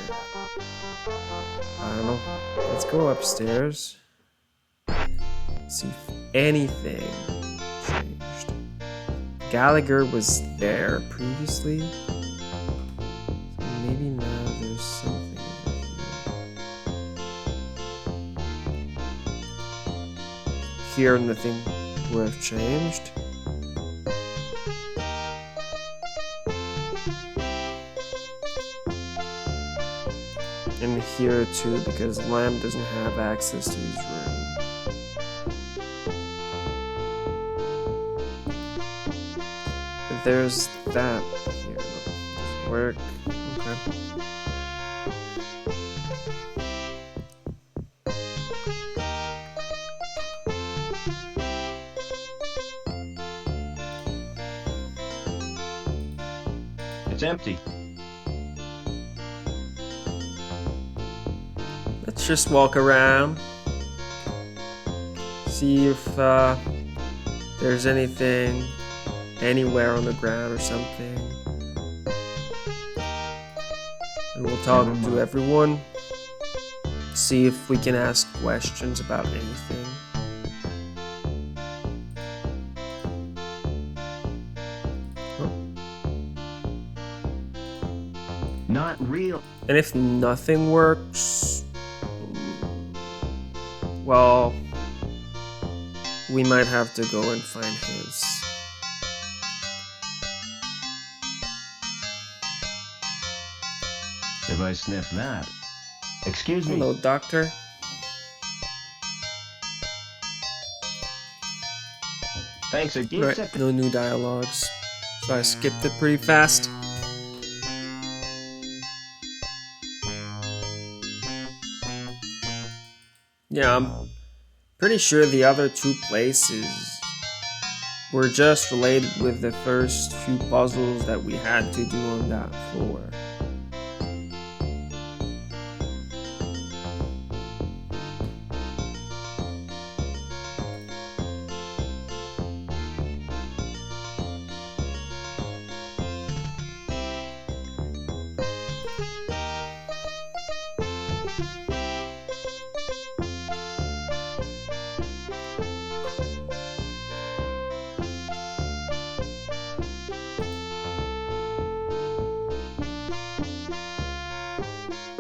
Speaker 1: I don't know. Let's go upstairs. See if anything changed. Gallagher was there previously. So maybe now there's something over here. Here nothing would have changed. And here too, because Lamb doesn't have access to his room. But there's that here. Doesn't work. Okay.
Speaker 2: It's empty.
Speaker 1: Let's just walk around. See if there's anything anywhere on the ground or something. And we'll talk to everyone. See if we can ask questions about anything.
Speaker 2: Not real.
Speaker 1: And if nothing works, well, we might have to go and find his.
Speaker 2: If I sniff that. Excuse me.
Speaker 1: Hello, doctor.
Speaker 2: Thanks again.
Speaker 1: Right, no new dialogues. So I skipped it pretty fast. Yeah, I'm pretty sure the other two places were just related with the first few puzzles that we had to do on that floor.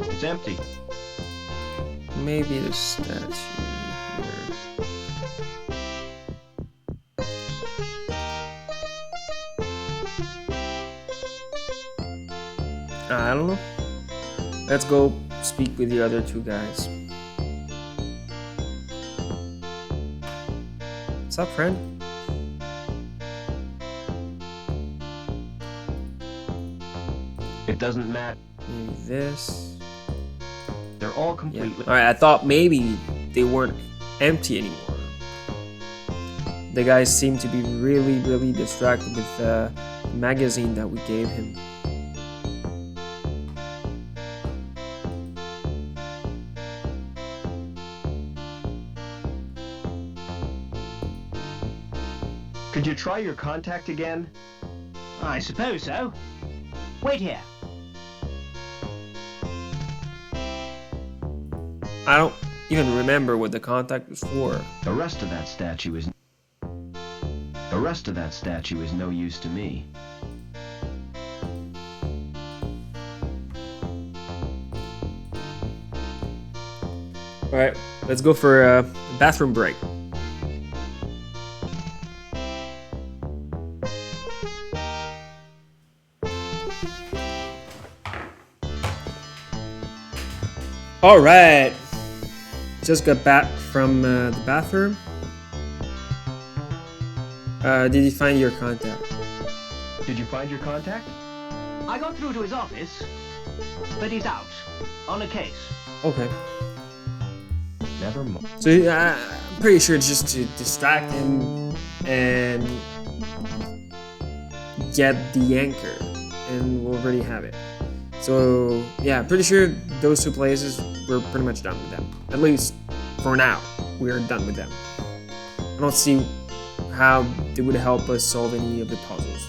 Speaker 2: It's empty.
Speaker 1: Maybe the statue here. I don't know. Let's go speak with the other two guys. What's up, friend?
Speaker 2: It doesn't matter.
Speaker 1: Maybe this.
Speaker 2: They're all
Speaker 1: Yeah.
Speaker 2: completely.
Speaker 1: Alright, I thought maybe they weren't empty anymore. The guys seem to be really distracted with the magazine that we gave him.
Speaker 2: Could you try your contact again?
Speaker 4: I suppose so. Wait here.
Speaker 1: I don't even remember what the contact was for.
Speaker 2: The rest of that statue is. The rest of that statue is no use to me.
Speaker 1: Alright, let's go for a bathroom break. Alright, just got back from the bathroom. Did you find your contact?
Speaker 2: Did you find your contact?
Speaker 4: I got through to his office, but he's out on a case.
Speaker 1: Okay.
Speaker 2: Never mind.
Speaker 1: So I'm pretty sure it's just to distract him and get the anchor, and we'll already have it. So yeah, pretty sure those two places we're pretty much done with them. At least for now, we're done with them. I don't see how they would help us solve any of the puzzles.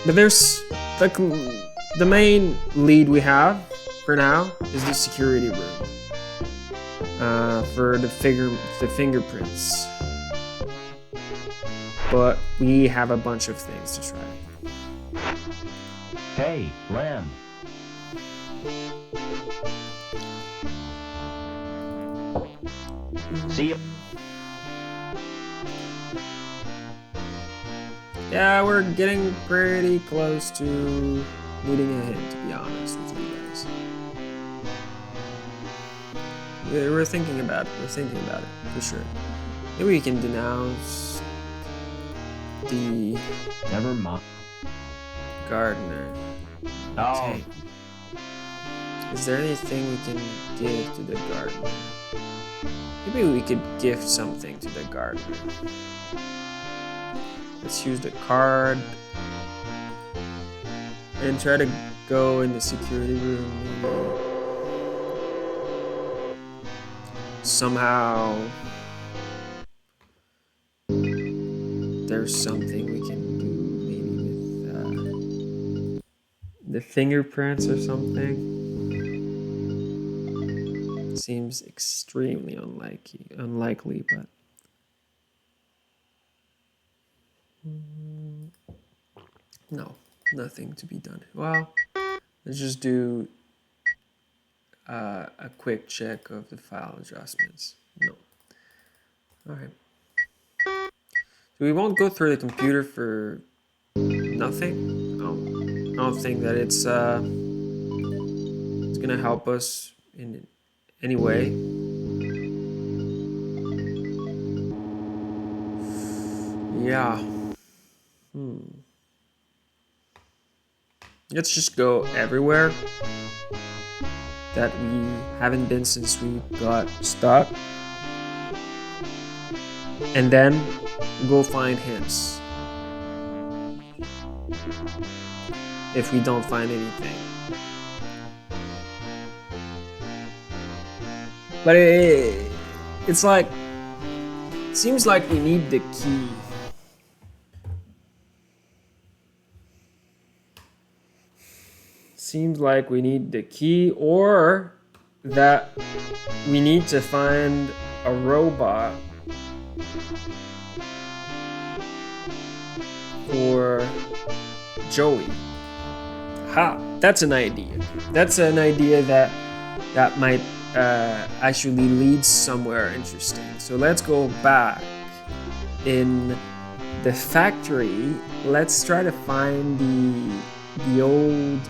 Speaker 1: But there's the main lead we have for now is the security room for the fingerprints. But we have a bunch of things to try.
Speaker 2: Hey, Lamb. See you.
Speaker 1: Yeah, we're getting pretty close to needing a hint, to be honest with you guys. We're thinking about it. We're thinking about it, for sure. Maybe we can denounce the
Speaker 2: Never mind.
Speaker 1: gardener.
Speaker 2: Oh.
Speaker 1: Okay. Is there anything we can give to the gardener? Maybe we could gift something to the gardener. Let's use the card and try to go in the security room. Maybe. Somehow there's something we can do, maybe with the fingerprints or something. Seems extremely unlikely, but no, nothing to be done. Well, let's just do a quick check of the file adjustments. No. Alright. So we won't go through the computer for nothing. No. I don't think that it's gonna help us in any way. Yeah. Let's just go everywhere that we haven't been since we got stuck. and then go find hints if we don't find anything. But it's like, seems like we need the key. Seems like we need the key, or that we need to find a robot for Joey. Ha! That's an idea. That's an idea that might actually lead somewhere interesting. So let's go back in the factory. Let's try to find the old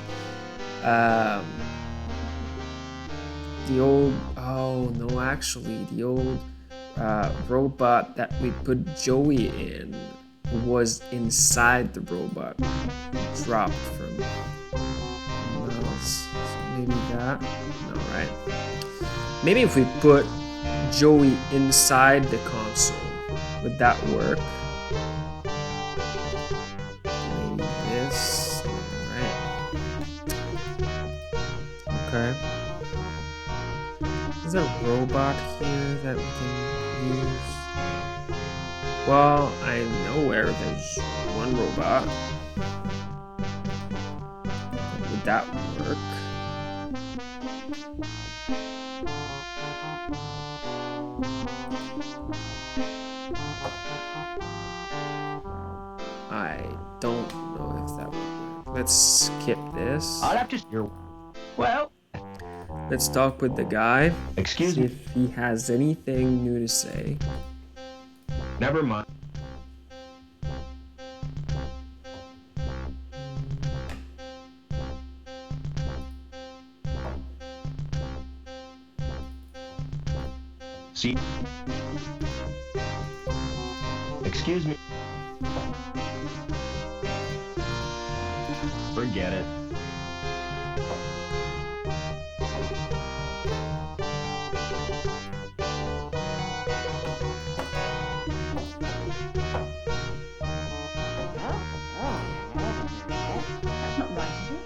Speaker 1: oh no, actually the old robot that we put Joey in was inside the robot, dropped from else. So maybe that, no, right? Maybe if we put Joey inside the console, would that work? Maybe this, right? Okay. Is there a robot here that we can use? Well, I know where there's one robot. Would that work? I don't know if that would work. Let's skip this.
Speaker 4: I'll have to. Well.
Speaker 1: Let's talk with the guy.
Speaker 2: Excuse
Speaker 1: See
Speaker 2: me.
Speaker 1: if he has anything new to say.
Speaker 2: Never mind. See? Excuse me. Forget it.
Speaker 3: That's not right, is it?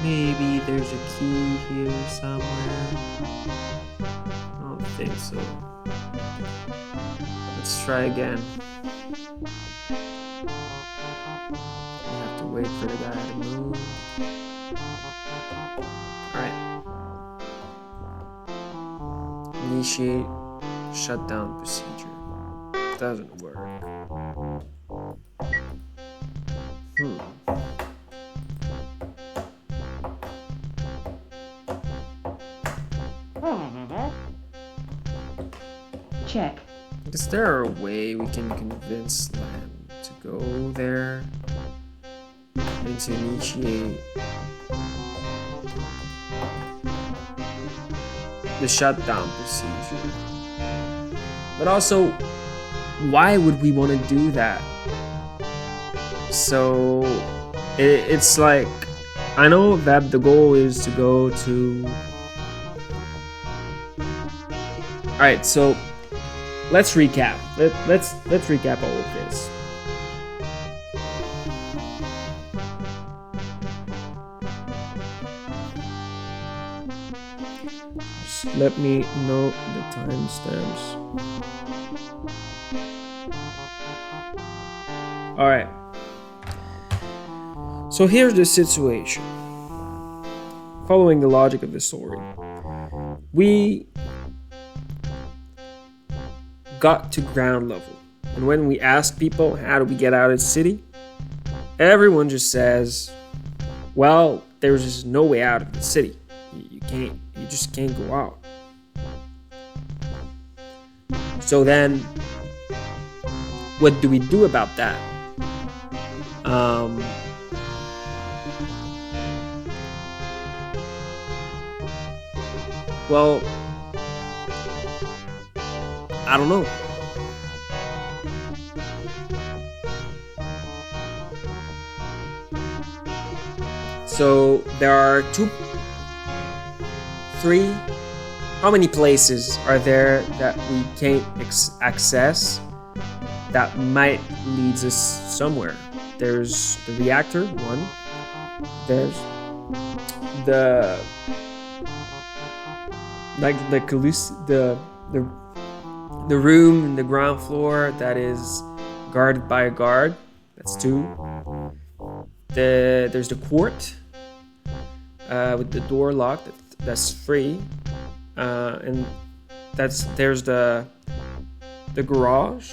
Speaker 1: Maybe there's a key here somewhere. I don't think so. Let's try again. We have to wait for the guy to move. Alright. Initiate shutdown procedure. Doesn't work.
Speaker 3: Check.
Speaker 1: Is there a way we can convince Len to go there and to initiate the shutdown procedure? But also, why would we want to do that? So it's like, I know that the goal is to go to. All right, so let's recap. Let's recap all of this. Just let me know the timestamps. All right. So here's the situation. Following the logic of the story, we got to ground level, and when we asked people how do we get out of the city, everyone just says, well, there's just no way out of the city. You just can't go out. So then what do we do about that? Well, I don't know. So there are three how many places are there that we can't access that might lead us somewhere? There's the reactor, one. There's the room in the ground floor that is guarded by a guard. That's two. There's the court with the door locked. That's three. And there's the garage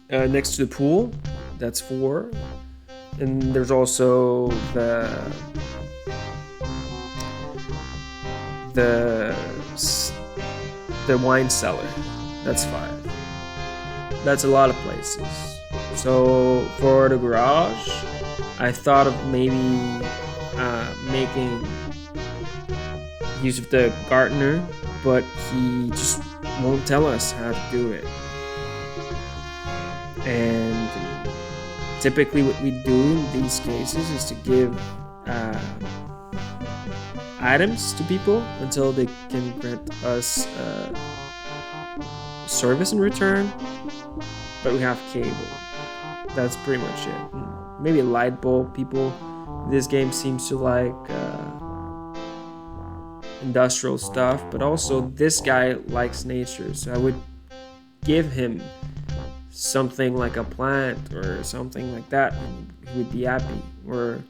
Speaker 1: next to the pool. That's four. And there's also the wine cellar. That's five. That's a lot of places. So for the garage, I thought of maybe making use of the gardener, but he just won't tell us how to do it. And typically what we do in these cases is to give items to people until they can grant us service in return, but we have cable. That's pretty much it. Maybe a light bulb. People in this game seems to like industrial stuff, but also this guy likes nature, so I would give him something like a plant or something like that, and he would be happy. Or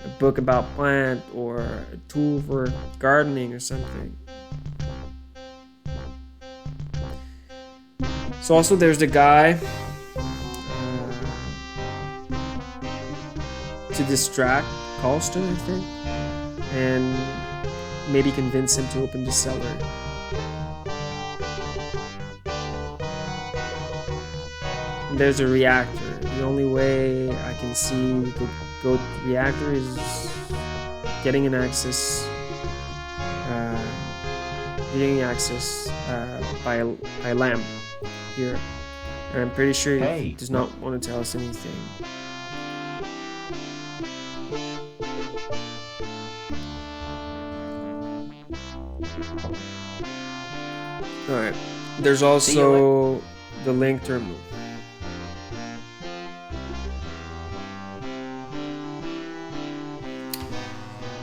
Speaker 1: a book about plant, or a tool for gardening or something. So also there's the guy to distract Colston, I think, and maybe convince him to open the cellar. And there's a reactor. The only way I can see we could go to the reactor is getting access by a lamp here. And I'm pretty sure he does not want to tell us anything. Alright, there's also the link terminal.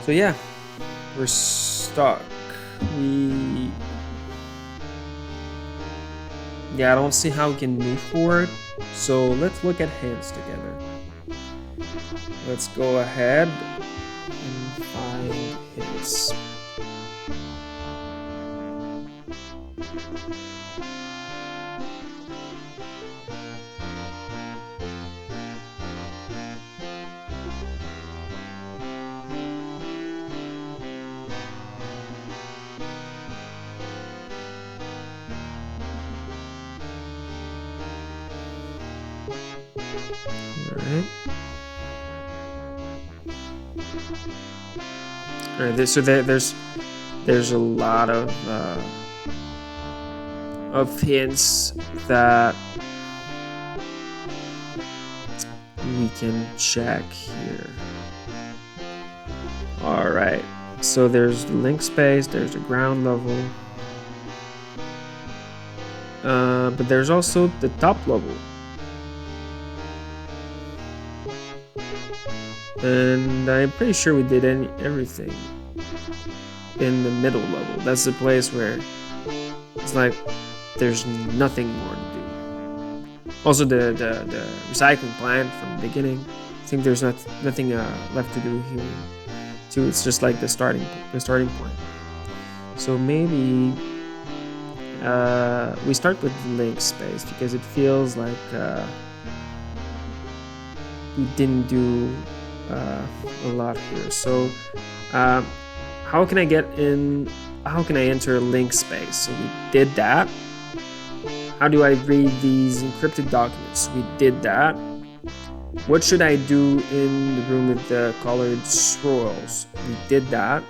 Speaker 1: So yeah, we're stuck. I don't see how we can move forward. So let's look at hints together. Let's go ahead and find hints. Alright, so there's a lot of hints that we can check here. Alright, so there's the link space, there's the ground level, but there's also the top level. And I'm pretty sure we did everything in the middle level. That's the place where it's like there's nothing more to do. Also the recycling plant from the beginning. I think there's nothing left to do here too. It's just like the starting point. So maybe we start with the link space because it feels like we didn't do a lot here. So how can I enter a link space? So we did that. How do I read these encrypted documents? We did that. What should I do in the room with the colored swirls? We did that.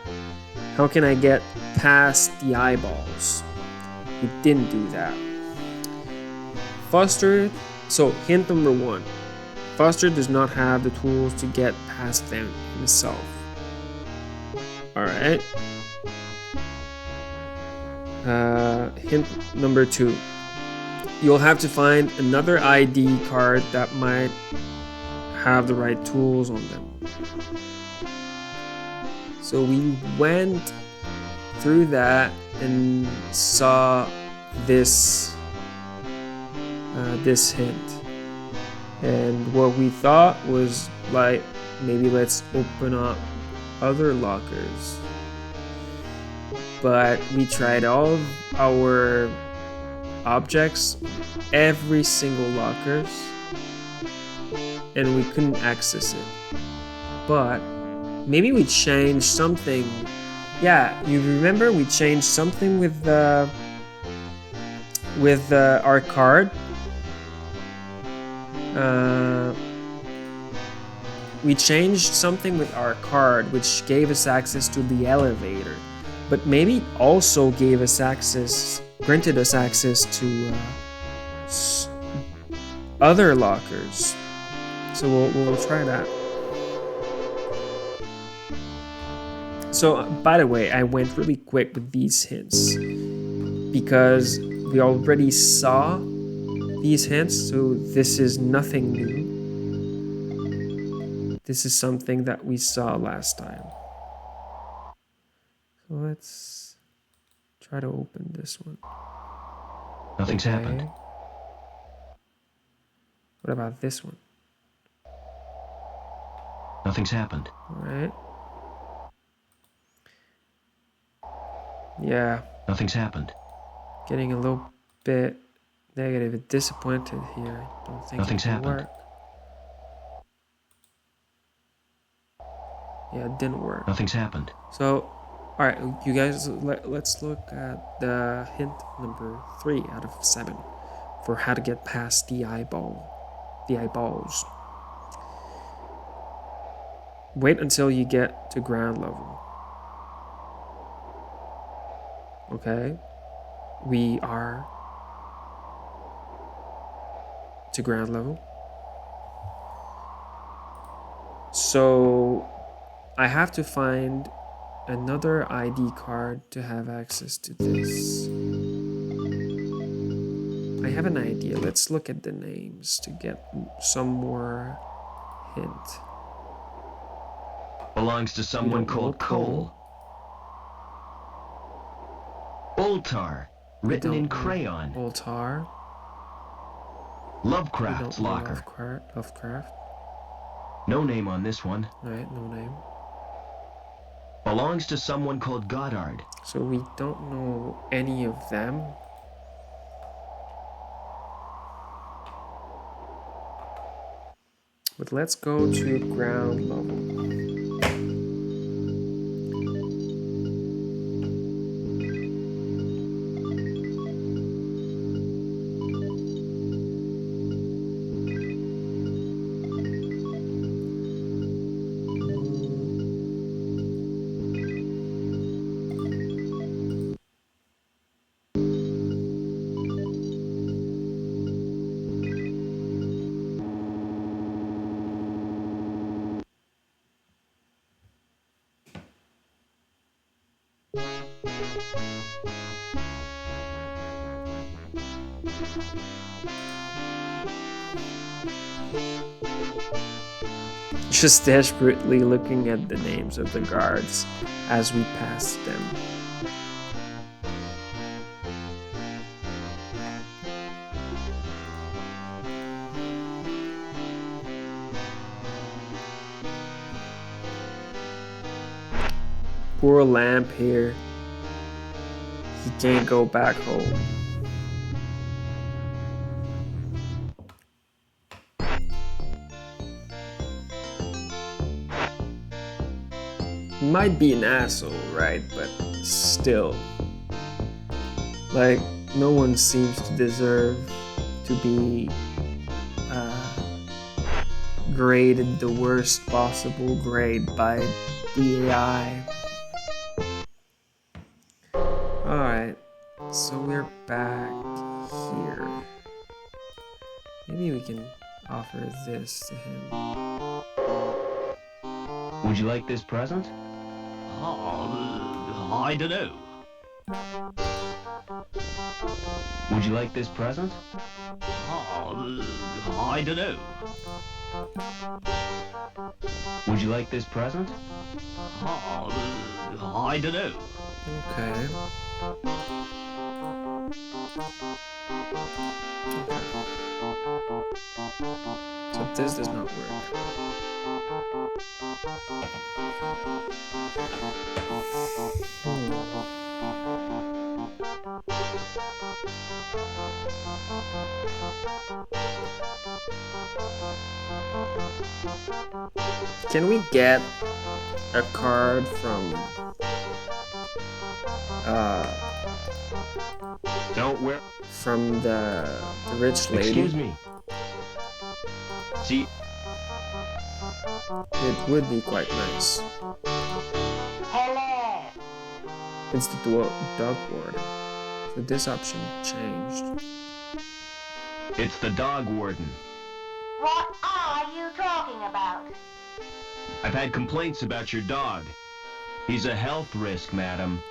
Speaker 1: How can I get past the eyeballs? We didn't do that. Foster. So hint number one. Foster does not have the tools to get past them himself. Alright. Hint number 2. You'll have to find another ID card that might have the right tools on them. So we went through that and saw this hint, and what we thought was like, maybe let's open up other lockers, but we tried all of our objects, every single lockers, and we couldn't access it. But maybe we changed something. Yeah, you remember we changed something with our card. We changed something with our card, which gave us access to the elevator, but maybe it also gave us access, granted us access to other lockers. So we'll try that. So, by the way, I went really quick with these hints because we already saw these hints, so this is nothing new. This is something that we saw last time. So let's try to open this one.
Speaker 2: Nothing's happened.
Speaker 1: What about this one?
Speaker 2: Nothing's happened.
Speaker 1: All right. Yeah.
Speaker 2: Nothing's happened.
Speaker 1: Getting a little bit negative and disappointed here. I don't think
Speaker 2: Nothing's
Speaker 1: it will
Speaker 2: happened.
Speaker 1: work. Yeah, it didn't work.
Speaker 2: Nothing's happened.
Speaker 1: So, alright, you guys, let's look at the hint number 3 out of 7 for how to get past the eyeballs. Wait until you get to ground level. Okay, we are to ground level. So I have to find another ID card to have access to this. I have an idea. Let's look at the names to get some more hint.
Speaker 2: Belongs to someone called Cole. Oltar, written in crayon.
Speaker 1: Oltar.
Speaker 2: Lovecraft's locker.
Speaker 1: Lovecraft.
Speaker 2: No name on this one.
Speaker 1: Right, no name.
Speaker 2: Belongs to someone called Goddard.
Speaker 1: So we don't know any of them. But let's go to ground level. Just desperately looking at the names of the guards as we pass them. Poor Lamp here. He can't go back home. He might be an asshole, right? But still. Like, no one seems to deserve to be graded the worst possible grade by the AI. Alright, so we're back here. Maybe we can offer this to him.
Speaker 2: Would you like this present?
Speaker 4: I don't know.
Speaker 2: Would you like this present?
Speaker 4: I don't know.
Speaker 2: Would you like this present?
Speaker 4: I don't know.
Speaker 1: Okay. So this does not work. Can we get a card from
Speaker 2: Don't wear.
Speaker 1: from the rich lady?
Speaker 2: Excuse me. See,
Speaker 1: It would be quite nice.
Speaker 5: Hello.
Speaker 1: It's the dog warden. So this option changed.
Speaker 2: it's the dog warden.
Speaker 5: What are you talking about?
Speaker 2: I've had complaints about your dog. He's a health risk, madam.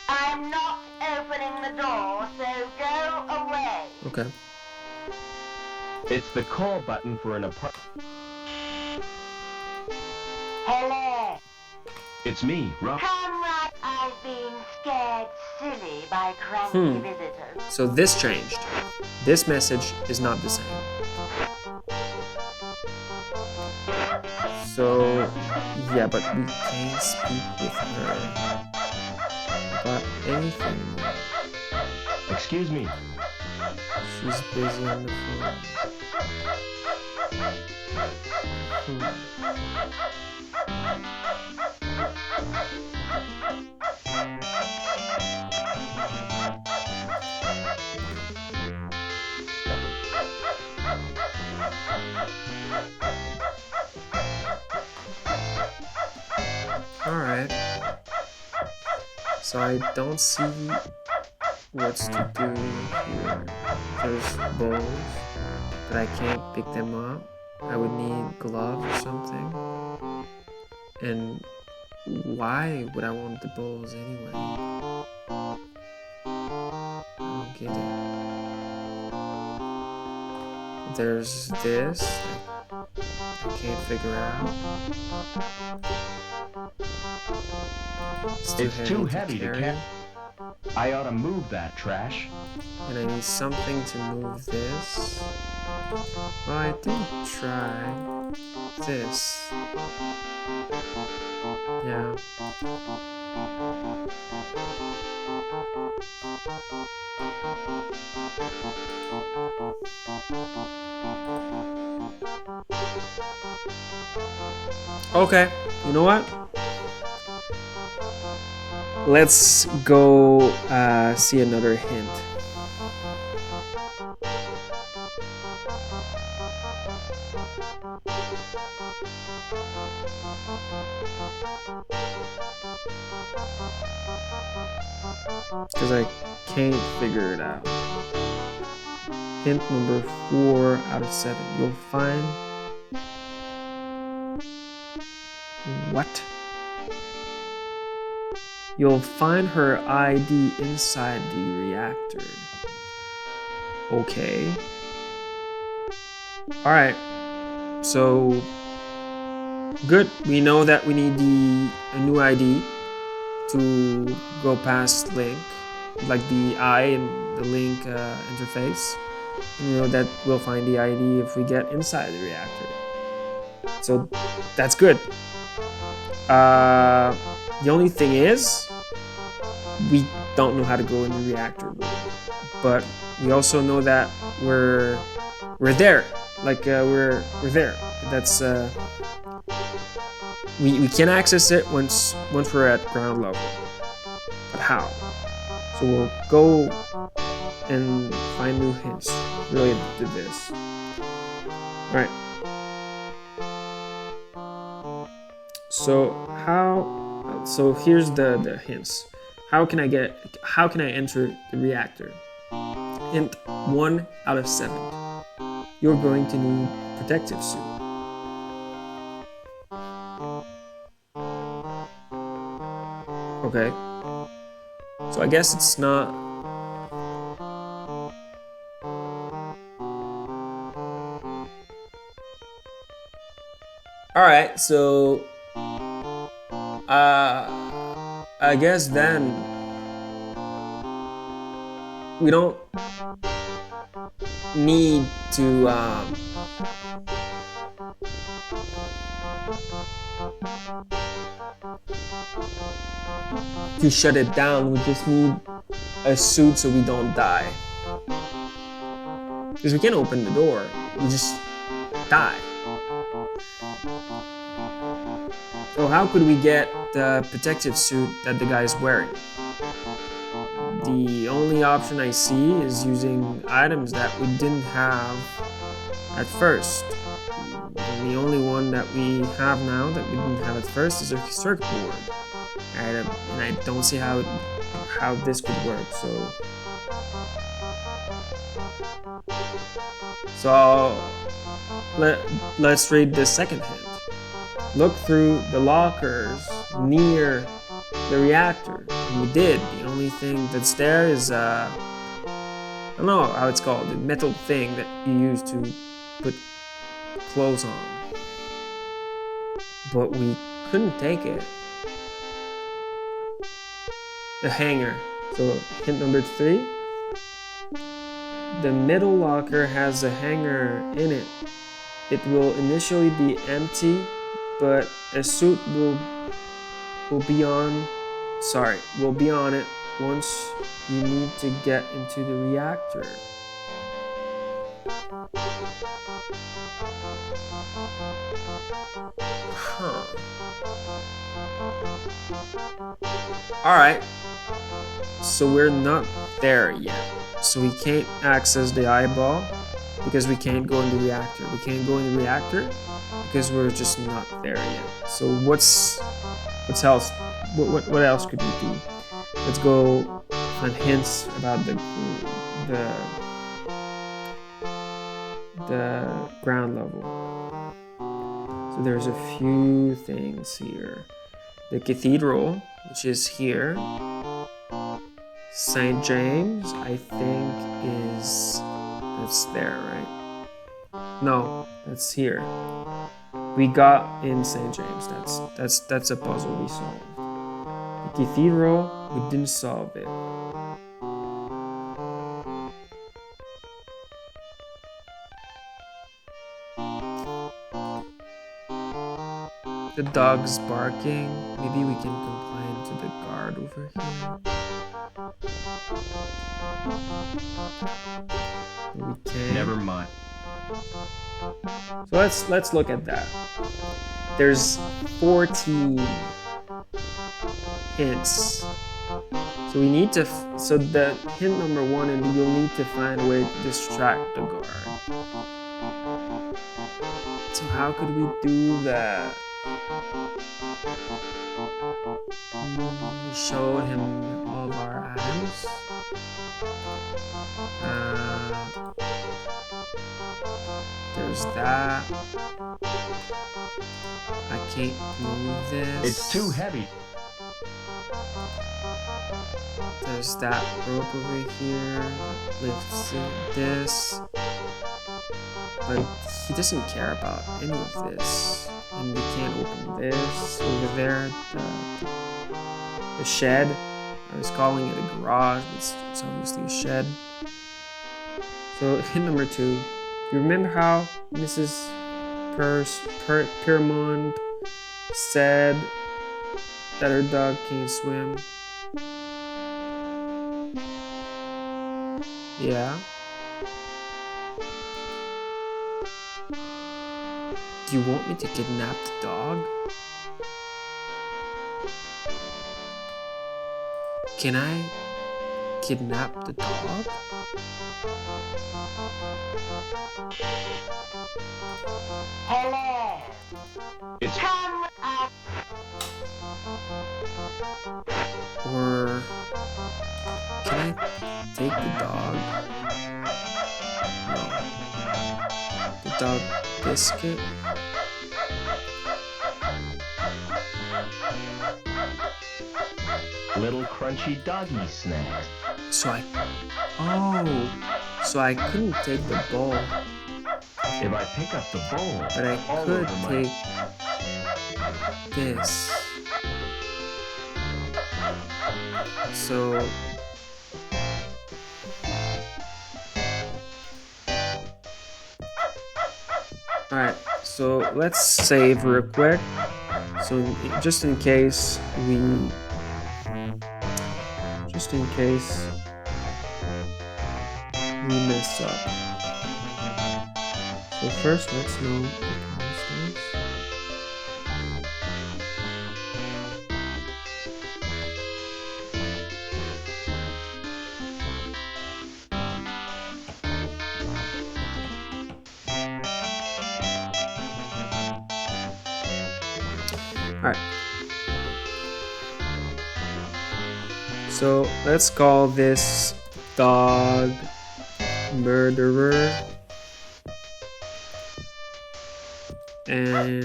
Speaker 5: I'm not opening the door, so go away.
Speaker 1: Okay.
Speaker 2: It's the call button for an apartment.
Speaker 5: Hello.
Speaker 2: It's me, Rob.
Speaker 5: Come right. I've been scared silly by cranky visitors.
Speaker 1: So this changed. This message is not the same. So yeah, but we can't speak with her about anything.
Speaker 2: Excuse me.
Speaker 1: She's busy on the phone. Alright. So I don't see what's to do here. There's balls, but I can't pick them up. I would need gloves or something. And why would I want the balls anyway? I don't get it. There's this. I can't figure out.
Speaker 2: It's too heavy to carry. I ought to move that trash.
Speaker 1: And I need something to move this. Well, I did try this. Yeah. Okay, you know what? Let's go see another hint. Because I can't figure it out. Hint number 4 out of 7. You'll find... What? You'll find her ID inside the reactor. Okay. Alright. So... Good. We know that we need a new ID to go past Link. Like the eye and the Link interface. And we know that we'll find the ID if we get inside the reactor. So that's good. The only thing is, we don't know how to go in the reactor room. But we also know that we're there. Like we're there. That's we can access it once we're at ground level. But how? So we'll go and find new hints related to this. Alright. So here's the hints. How can I enter the reactor? Hint 1 out of 7. You're going to need protective suit. Okay. So I guess it's not Alright, so I guess then we don't need to shut it down. We just need a suit so we don't die. Because we can't open the door, we just die. So how could we get the protective suit that the guy's wearing? The only option I see is using items that we didn't have at first. And the only one that we have now that we didn't have at first is a circuit board. And I don't see how this could work. So let's read the second hint. Look through the lockers near the reactor. And we did. The only thing that's there is I don't know how it's called, the metal thing that you use to put clothes on. But we couldn't take it. A hanger. So hint number 3. The middle locker has a hanger in it. It will initially be empty, but a suit will be on it once you need to get into the reactor. Huh. Alright. So we're not there yet. So we can't access the eyeball because we can't go in the reactor. We can't go in the reactor because we're just not there yet. So what's else? What else could we do? Let's go find hints about the ground level. So there's a few things here. The cathedral, which is here. St. James, I think that's there, right? No, that's here. We got in St. James. That's a puzzle we solved. The cathedral, we didn't solve it. The dog's barking. Maybe we can complain to the guard over here. We can.
Speaker 2: Never mind.
Speaker 1: So let's look at that. There's 14 hints. So we need to. So the hint number 1, and you'll need to find a way to distract the guard. So how could we do that? We showed him all of our items. There's that. I can't move this.
Speaker 2: It's too heavy.
Speaker 1: There's that rope over here that lifts this. But he doesn't care about any of this. And we can't open this. Over there, the shed. I was calling it a garage, but it's obviously a shed. So hint number 2. You remember how Mrs. Piermont said that her dog can't swim? Yeah. Do you want me to kidnap the dog? Can I kidnap the dog?
Speaker 5: Hello.
Speaker 2: It's
Speaker 5: Come up.
Speaker 1: Or can I take the dog? No. The dog biscuit?
Speaker 2: little crunchy doggy snack.
Speaker 1: So I couldn't take the ball.
Speaker 2: If I pick up the bowl,
Speaker 1: But I
Speaker 2: all
Speaker 1: could
Speaker 2: over my...
Speaker 1: take this. So alright, so let's save real quick. So just in case we mess up. So first let's know the timestamps. Alright. So let's call this dog murderer. And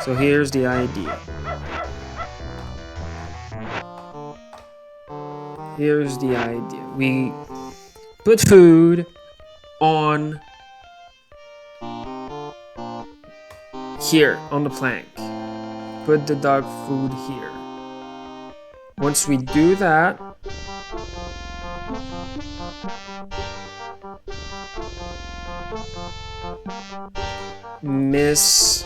Speaker 1: so here's the idea. Here's the idea. We put food on here on the plank. Put the dog food here. Once we do that, Miss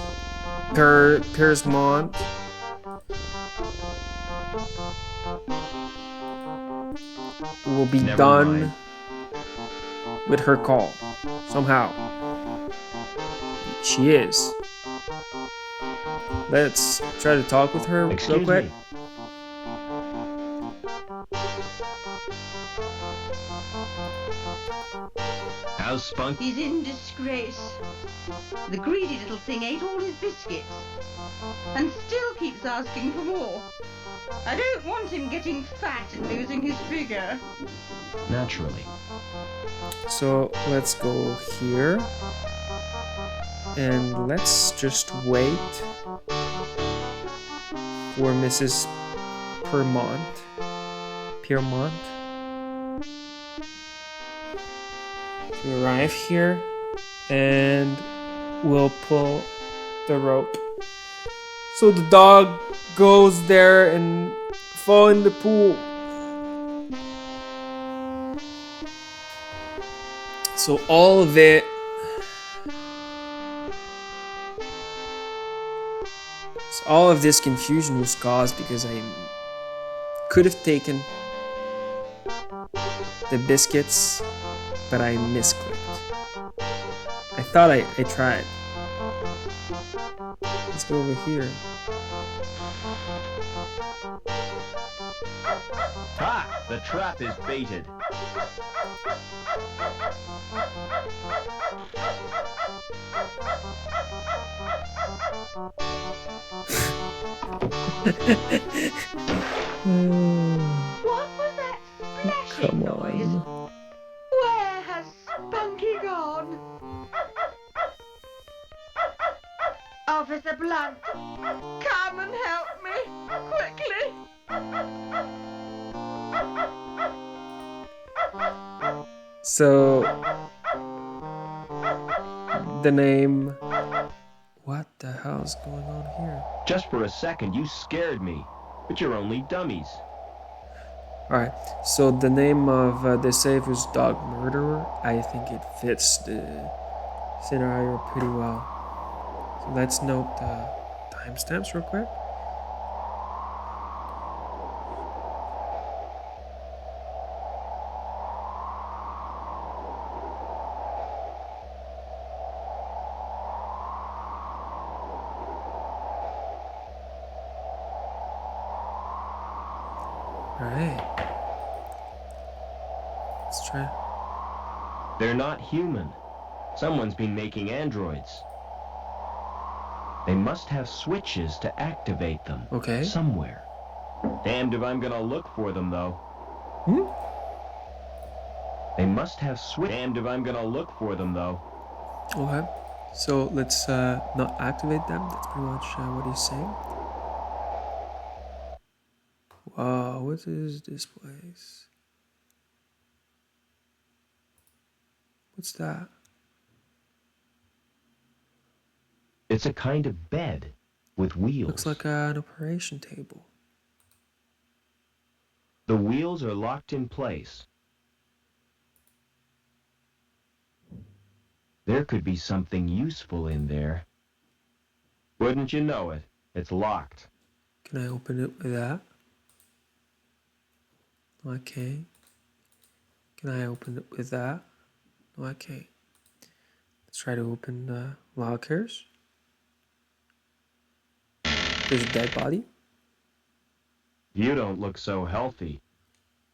Speaker 1: Piersmont will be
Speaker 2: Never
Speaker 1: done
Speaker 2: mind.
Speaker 1: with her call somehow. She is. Let's try to talk with her real
Speaker 2: Excuse
Speaker 1: quick.
Speaker 2: me. How's Spunk?
Speaker 5: He's in disgrace. The greedy little thing ate all his biscuits and still keeps asking for more. I don't want him getting fat and losing his figure.
Speaker 2: Naturally.
Speaker 1: So let's go here. And let's just wait for Mrs. Piermont to arrive here, and we'll pull the rope. So the dog goes there and fall in the pool. So all of it all of this confusion was caused because I could have taken the biscuits, but I misclicked. I thought I tried. Let's go over here.
Speaker 2: Ha! The trap is baited.
Speaker 5: What was that splashing noise? Where has Spunky gone? Officer Blunt, come and help me, quickly.
Speaker 1: So the name. What the hell is going on here?
Speaker 2: Just for a second, you scared me. But you're only dummies.
Speaker 1: Alright, so the name of the safe is Dog Murderer. I think it fits the scenario pretty well. So let's note the timestamps real quick. Alright. Let's try.
Speaker 2: They're not human. Someone's been making androids. They must have switches to activate them.
Speaker 1: Okay.
Speaker 2: Somewhere. Damned if I'm gonna look for them, though. They must have Damned if I'm gonna look for them, though.
Speaker 1: Okay. So let's not activate them. That's pretty much what he's saying. Wow, what is this place? What's that?
Speaker 2: It's a kind of bed with wheels.
Speaker 1: Looks like an operation table.
Speaker 2: The wheels are locked in place. There could be something useful in there. Wouldn't you know it? It's locked.
Speaker 1: Can I open it with that? No, I can't. Can I open it with that? No, I can't. Let's try to open the lockers. There's a dead body.
Speaker 2: You don't look so healthy.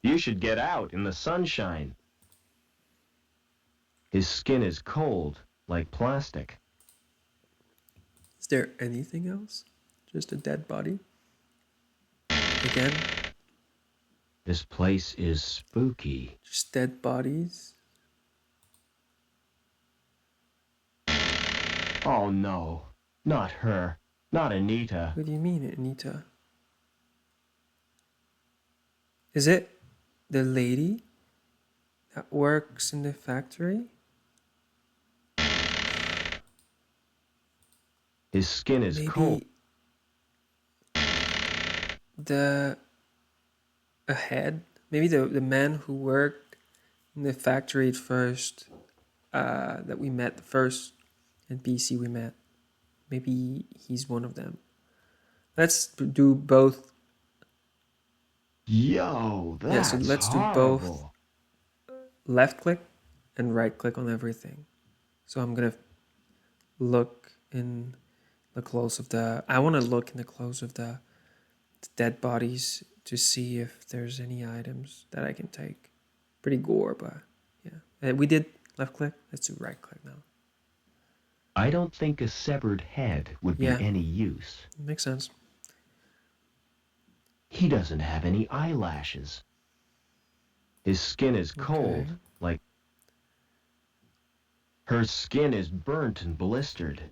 Speaker 2: You should get out in the sunshine. His skin is cold, like plastic.
Speaker 1: Is there anything else? Just a dead body? Again?
Speaker 2: This place is spooky.
Speaker 1: Just dead bodies?
Speaker 2: Oh no, not her. Not Anita.
Speaker 1: What do you mean, Anita? Is it the lady that works in the factory?
Speaker 2: His skin is cold.
Speaker 1: The ahead, maybe the man who worked in the factory at first, that we met, the first NPC we met. Maybe he's one of them. Let's do both.
Speaker 2: Yo, that's
Speaker 1: yeah, so let's
Speaker 2: horrible.
Speaker 1: do both. Left click and right click on everything. So I'm gonna look in the clothes of the. I want to look in the clothes of the dead bodies to see if there's any items that I can take. Pretty gore, but yeah. And we did left click. Let's do right click now.
Speaker 2: I don't think a severed head would be any use.
Speaker 1: Makes sense.
Speaker 2: He doesn't have any eyelashes. His skin is cold, like... Her skin is burnt and blistered.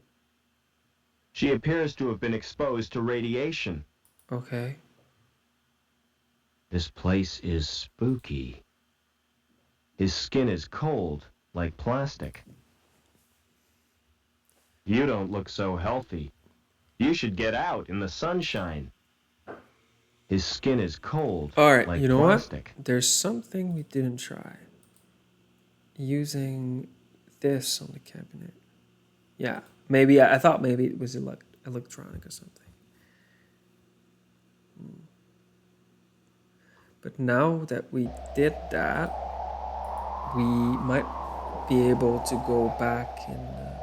Speaker 2: She appears to have been exposed to radiation.
Speaker 1: Okay.
Speaker 2: This place is spooky. His skin is cold, like plastic. You don't look so healthy. You should get out in the sunshine. His skin is cold,
Speaker 1: Alright,
Speaker 2: like
Speaker 1: you know
Speaker 2: plastic.
Speaker 1: what? There's something we didn't try. Using this on the cabinet. Yeah, maybe, I thought maybe it was electronic or something. But now that we did that, we might be able to go back and...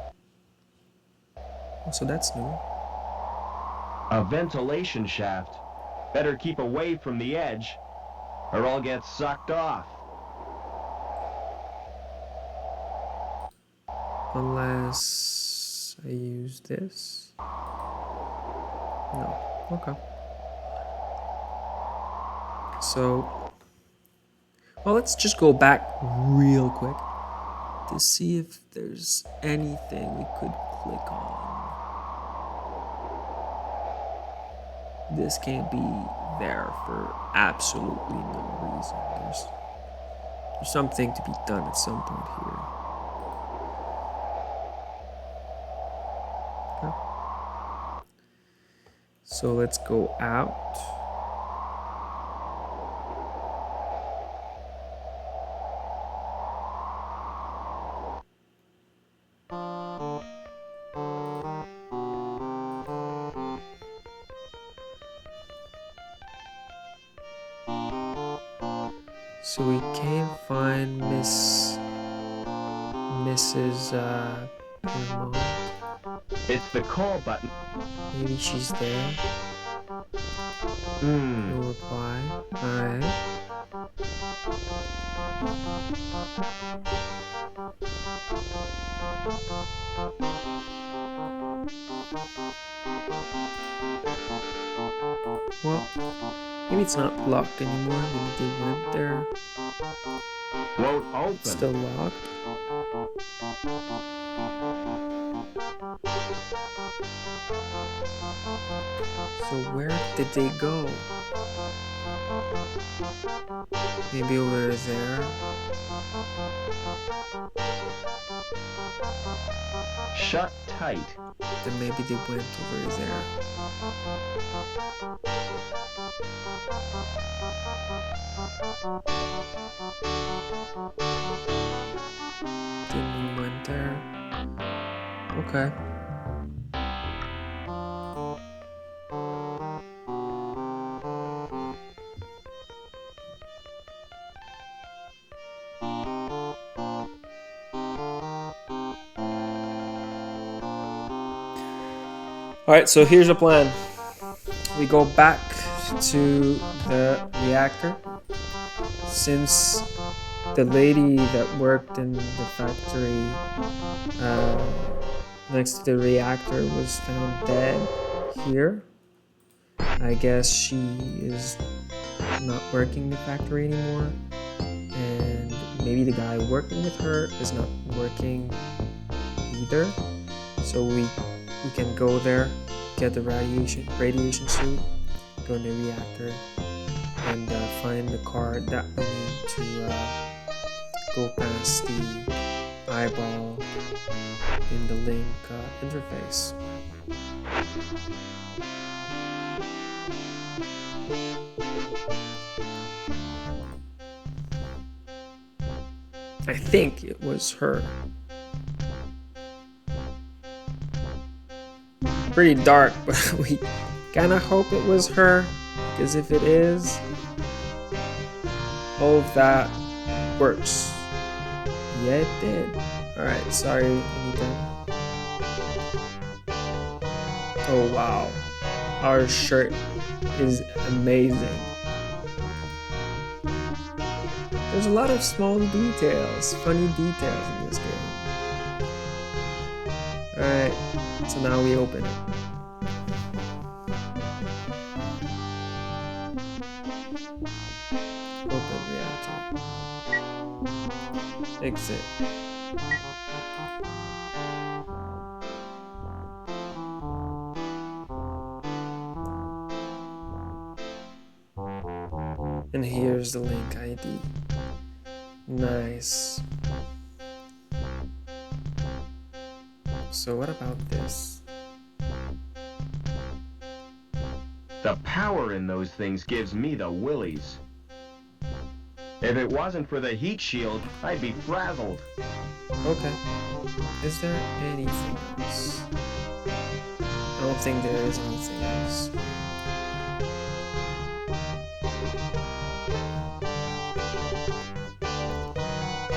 Speaker 1: so that's new.
Speaker 2: A ventilation shaft. Better keep away from the edge, or I'll get sucked off.
Speaker 1: Unless I use this. No. Okay. So, well, let's just go back real quick to see if there's anything we could click on. This can't be there for absolutely no reason. There's something to be done at some point here. Okay. So let's go out. So we can't find Mrs. Piermont.
Speaker 2: It's the call button.
Speaker 1: Maybe she's there. No reply. Alright. Well, maybe it's not locked anymore. Maybe they went there.
Speaker 2: Won't open.
Speaker 1: It's still locked. So where did they go? Maybe over there.
Speaker 2: Shut shut tight.
Speaker 1: Then maybe they went over there. Didn't went there. Okay. Alright, so here's the plan. We go back to the reactor. Since the lady that worked in the factory next to the reactor was found dead here, I guess she is not working in the factory anymore. And maybe the guy working with her is not working either. So we can go there, get the radiation suit, go in the reactor, and find the card that we need to go past the eyeball in the link interface. I think it was her. Pretty dark, but we kind of hope it was her, because if it is, all of that works. Yeah, it did. Alright, sorry, Anita. Oh wow, our shirt is amazing. There's a lot of small details, funny details in this game. Alright, so now we open it. Open reactor. Exit. And here's the link ID. Nice. So what about this?
Speaker 2: The power in those things gives me the willies. If it wasn't for the heat shield, I'd be frazzled.
Speaker 1: Okay. Is there anything else? I don't think there is anything else.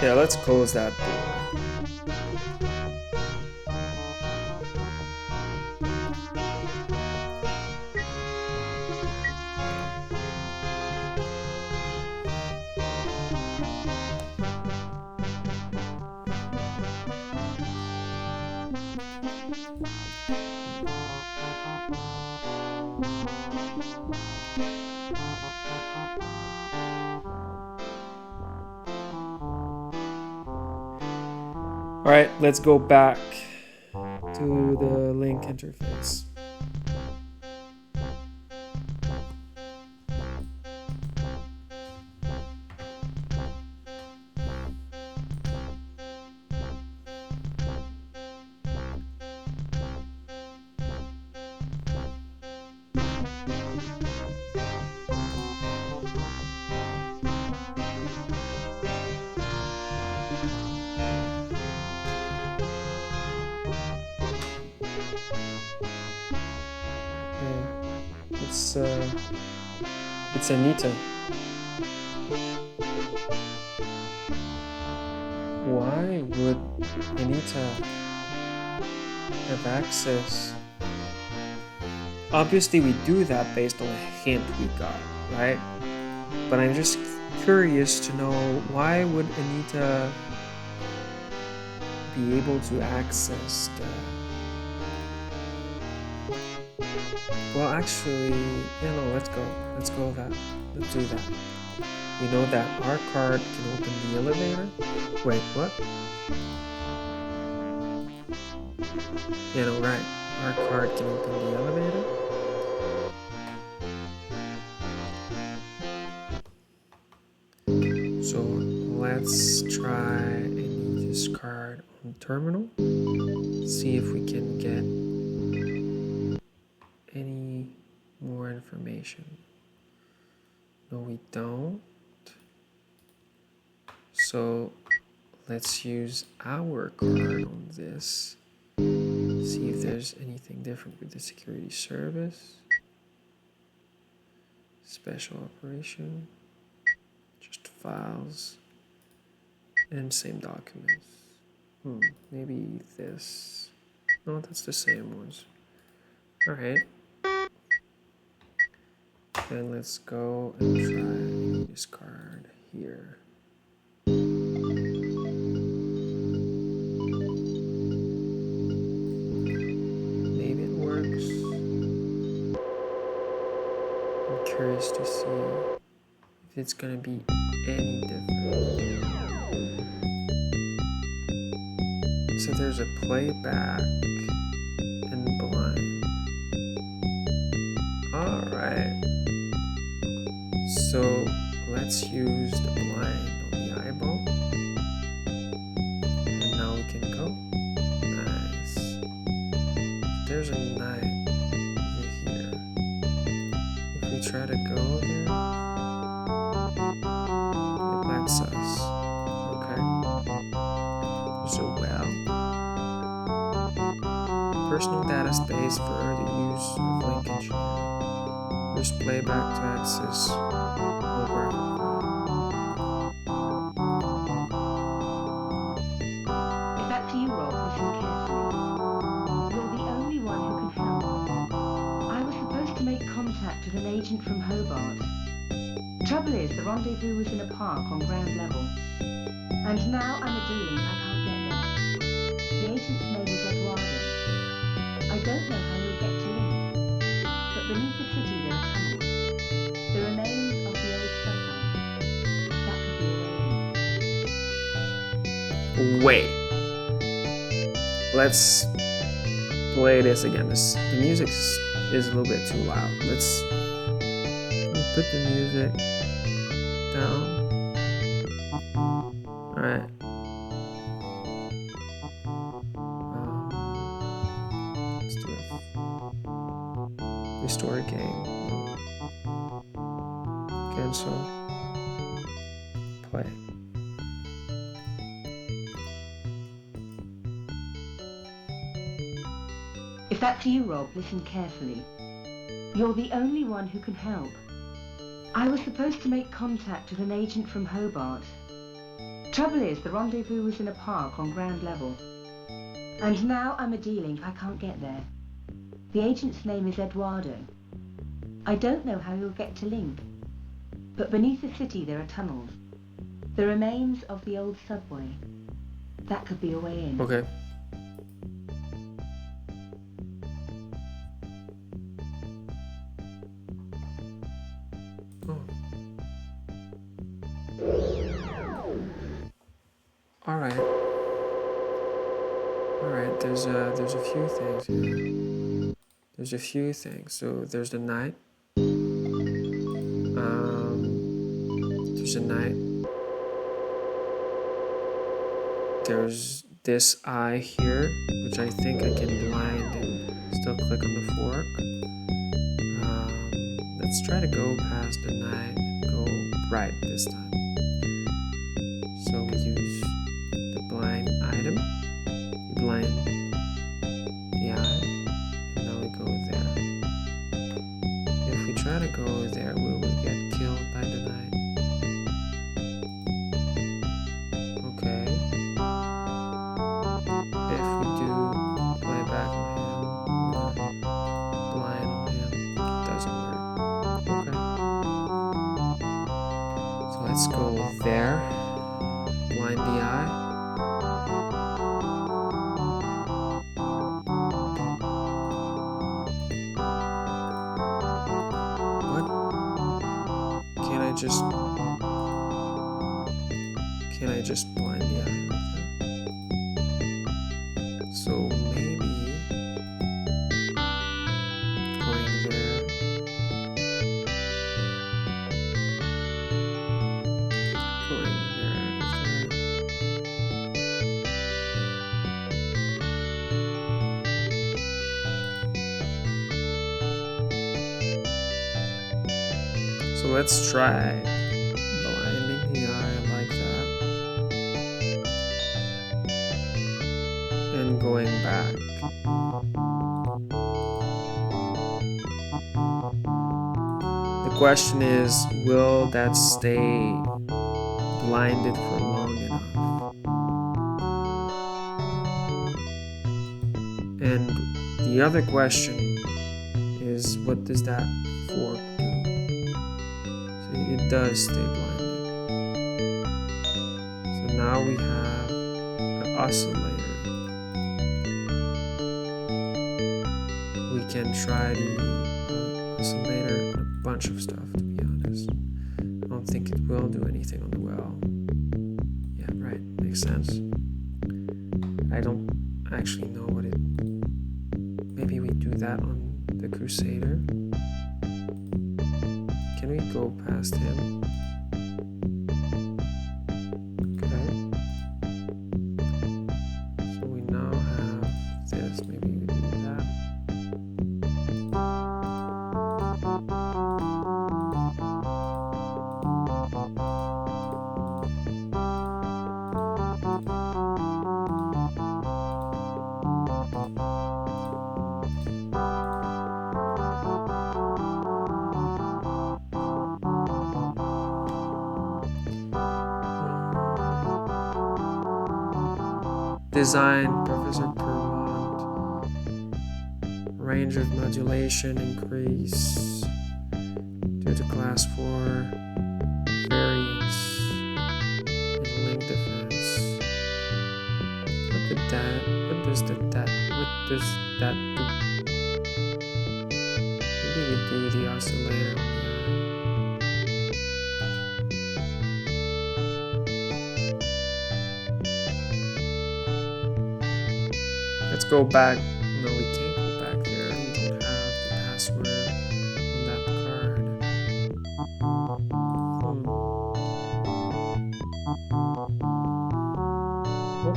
Speaker 1: Yeah, let's close that door. Alright, let's go back to the link interface. It's Anita. Why would Anita have access? Obviously we do that based on a hint we got, right? But I'm just curious to know, why would Anita be able to access the... Well, actually, yeah, no, let's go that. Let's do that. We know that our card can open the elevator. Wait, what? Yeah, no, right. Our card can open the elevator. So let's try Anita's discard on terminal. See if we can get any more information. No, we don't. So let's use our card on this. See if there's anything different with the security service. Special operation. Just files. And same documents. Maybe this. No, that's the same ones. Alright. Then let's go and try this card here. Maybe it works. I'm curious to see if it's gonna be any different. So there's a playback and blind. Alright. So let's use the blind on the eyeball. And now we can go. Nice. There's a knife over here. If we try to go there, it lets us. Okay. There's a well. Personal data space for the use of link engineering. Use playback to access holographic file.
Speaker 3: It's back to you, Rob. Listen carefully. You're the only one who can help. I was supposed to make contact with an agent from Hobart. Trouble is, the rendezvous was in a park on ground level. And now I'm a dealing I can't get there. The agent's name is Eduardo. I don't know how you'll get to Link, but beneath the city there are tunnels. The remains of the old subway. That could be a way in.
Speaker 1: Wait. Let's play this again. The music is a little bit too loud. Let's put the music down. Alright. Let's do it. Restore game. Cancel. Play.
Speaker 3: If that's you, Rob, listen carefully. You're the only one who can help. I was supposed to make contact with an agent from Hobart. Trouble is, the rendezvous was in a park on ground level. And now I'm a dealing I can't get there. The agent's name is Eduardo. I don't know how you'll get to Link, but beneath the city there are tunnels. The remains of the old subway. That could be a way in.
Speaker 1: Okay. Alright, there's a few things here. There's a few things. So there's the night. There's a night. There's this eye here, which I think I can blind and still click on the fork. Let's try to go past the night and go right this time. So we use the blind item, we blind the eye, and now we go there. If we try to go there, we will get killed by the night. Okay. If we do playback on him or blind on him, it doesn't work. Okay. So let's go there. Blind the eye. What? Can I just blind the eye like that? So maybe going there. Going there. Is there? let's try blinding the eye like that. And going back. The question is, will that stay blinded for long enough? And the other question is, what does that fork do? So it does stay blinded. So now we have an oscillator. We can try the oscillator on a bunch of stuff, to be honest. I don't think it will do anything on the well. Yeah, right, makes sense. I don't actually know what it... Maybe we do that on the Crusader. Can we go past him? Okay. So we now have this. Maybe we do that. Design, Professor Permont. Range of modulation increase due to class 4 variance in link defense. What does that do? Maybe we do the oscillator on the eye. Let's go back. No, we can't go back there. We don't have the password on that card.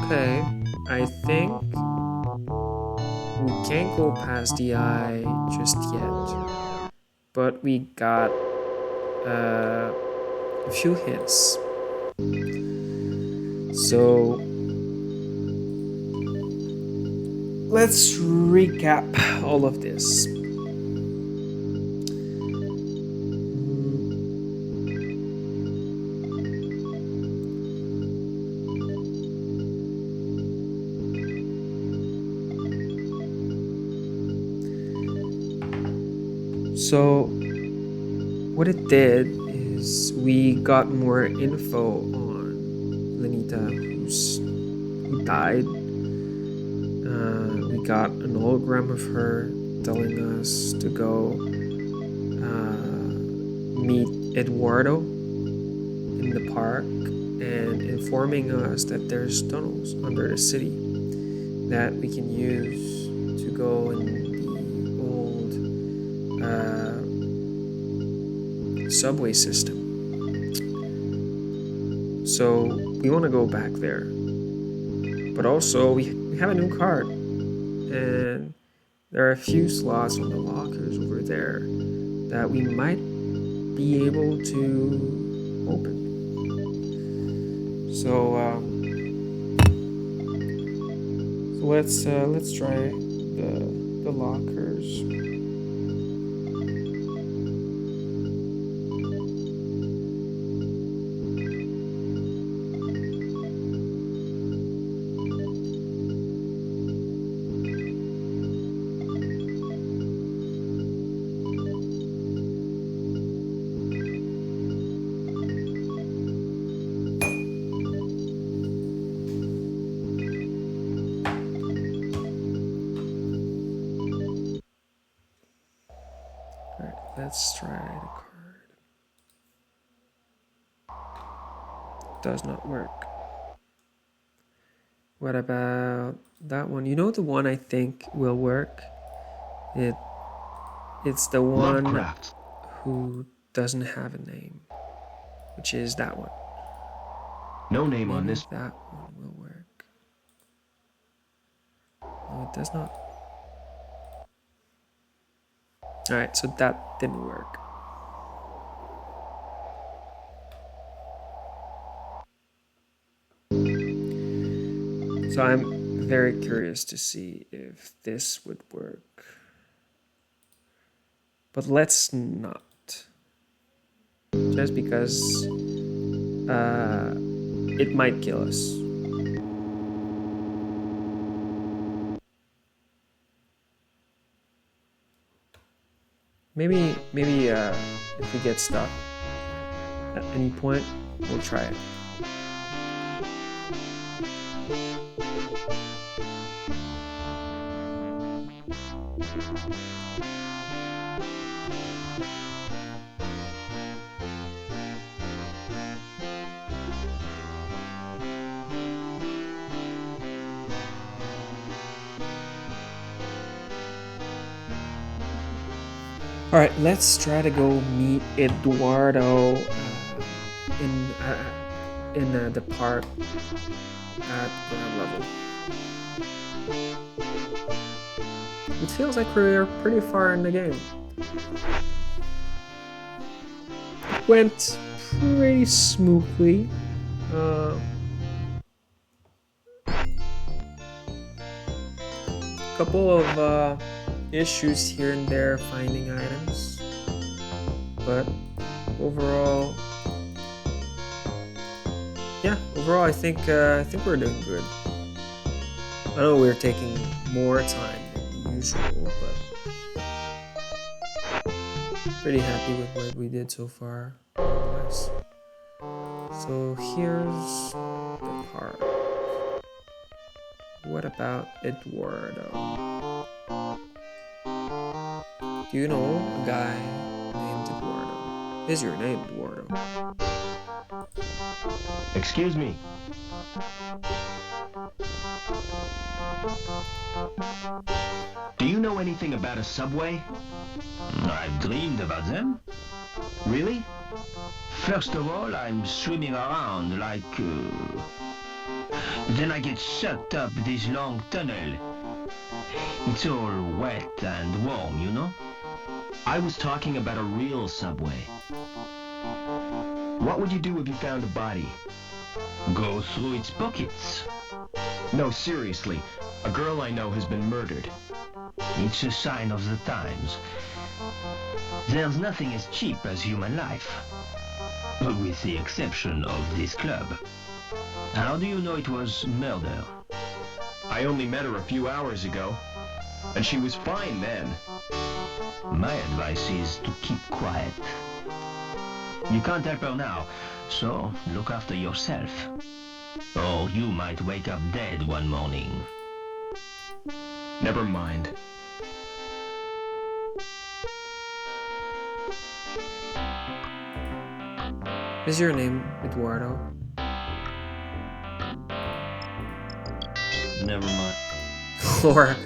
Speaker 1: Okay, I think we can't go past the eye just yet, but we got a few hints. So let's recap all of this. So what it did is we got more info on Anita who died. We got an hologram of her telling us to go meet Eduardo in the park and informing us that there's tunnels under the city that we can use to go in the old subway system. So we want to go back there. But also we have a new card. And there are a few slots on the lockers over there that we might be able to open. So let's try the lockers. Let's try the card. Does not work. What about that one? You know the one I think will work? It's the one
Speaker 2: Lovecraft.
Speaker 1: Who doesn't have a name, which is that one.
Speaker 2: No name on
Speaker 1: Maybe
Speaker 2: this.
Speaker 1: that one will work. No, it does not. Alright, so that didn't work. So I'm very curious to see if this would work. But let's not. Just because it might kill us. Maybe if we get stuck at any point, we'll try it. All right, let's try to go meet Eduardo in the park at ground level. It feels like we're pretty far in the game. It went pretty smoothly. Couple of issues here and there finding items, but overall, I think we're doing good. I know we're taking more time than usual, but pretty happy with what we did so far. Nice. So here's the park. What about Eduardo? Do you know a guy named Eduardo? Is your name Eduardo?
Speaker 2: Excuse me. Do you know anything about a subway?
Speaker 4: I've dreamed about them.
Speaker 2: Really?
Speaker 4: First of all, I'm swimming around like... Then I get sucked up this long tunnel. It's all wet and warm, you know?
Speaker 2: I was talking about a real subway. What would you do if you found a body?
Speaker 4: Go through its pockets.
Speaker 2: No, seriously. A girl I know has been murdered.
Speaker 4: It's a sign of the times. There's nothing as cheap as human life. With the exception of this club. How do you know it was murder?
Speaker 2: I only met her a few hours ago, and she was fine then.
Speaker 4: My advice is to keep quiet. You can't help her now, so look after yourself. Or you might wake up dead one morning.
Speaker 2: Never mind.
Speaker 1: Is your name Eduardo?
Speaker 4: Never mind.
Speaker 1: Or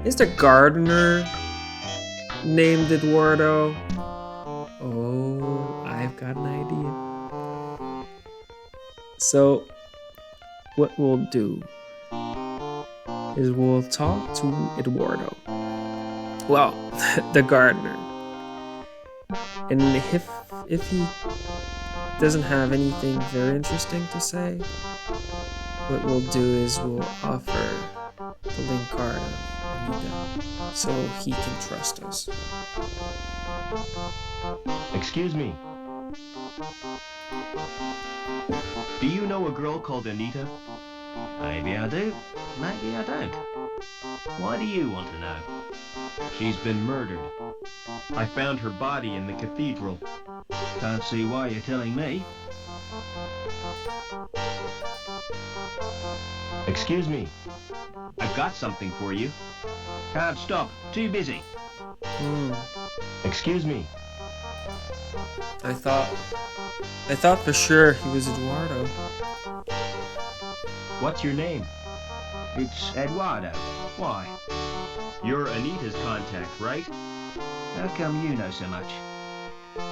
Speaker 1: is the gardener named Eduardo? Oh, I've got an idea. So, what we'll do is we'll talk to Eduardo. Well, the gardener. And if he doesn't have anything very interesting to say, what we'll do is we'll offer the link card of Anita so he can trust us.
Speaker 2: Excuse me. Do you know a girl called Anita?
Speaker 4: Maybe I do, maybe I don't. Why do you want to know?
Speaker 2: She's been murdered. I found her body in the cathedral.
Speaker 4: Can't see why you're telling me.
Speaker 2: Excuse me. I've got something for you.
Speaker 4: Can't stop, too busy.
Speaker 2: Excuse me.
Speaker 1: I thought for sure he was Eduardo.
Speaker 2: What's your name?
Speaker 4: It's Eduardo. Why?
Speaker 2: You're Anita's contact, right?
Speaker 4: How come you know so much?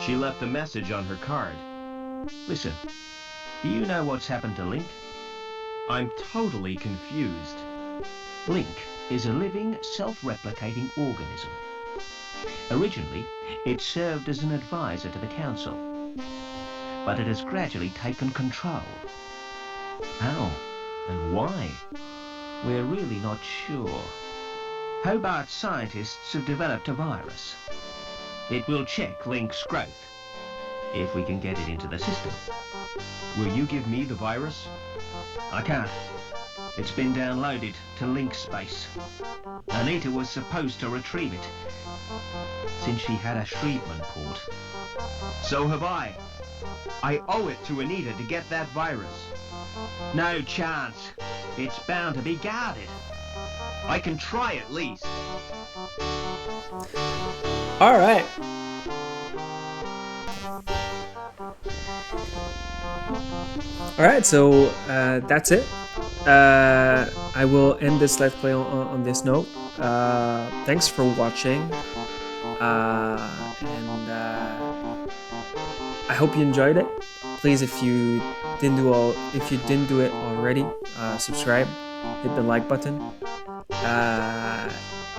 Speaker 2: She left a message on her card.
Speaker 4: Listen, do you know what's happened to Link?
Speaker 2: I'm totally confused.
Speaker 4: Link is a living, self-replicating organism. Originally, it served as an advisor to the council, but it has gradually taken control. How? And why? We're really not sure. Hobart scientists have developed a virus. It will check Link's growth, if we can get it into the system.
Speaker 2: Will you give me the virus?
Speaker 4: I can't. It's been downloaded to Link space. Anita was supposed to retrieve it, since she had a Shrievman port.
Speaker 2: So have I. I owe it to Anita to get that virus.
Speaker 4: No chance. It's bound to be guarded.
Speaker 2: I can try at least.
Speaker 1: All right. All right, so that's it. I will end this Let's Play on this note. Thanks for watching. And I hope you enjoyed it. Please, if you didn't do it already, subscribe, hit the like button,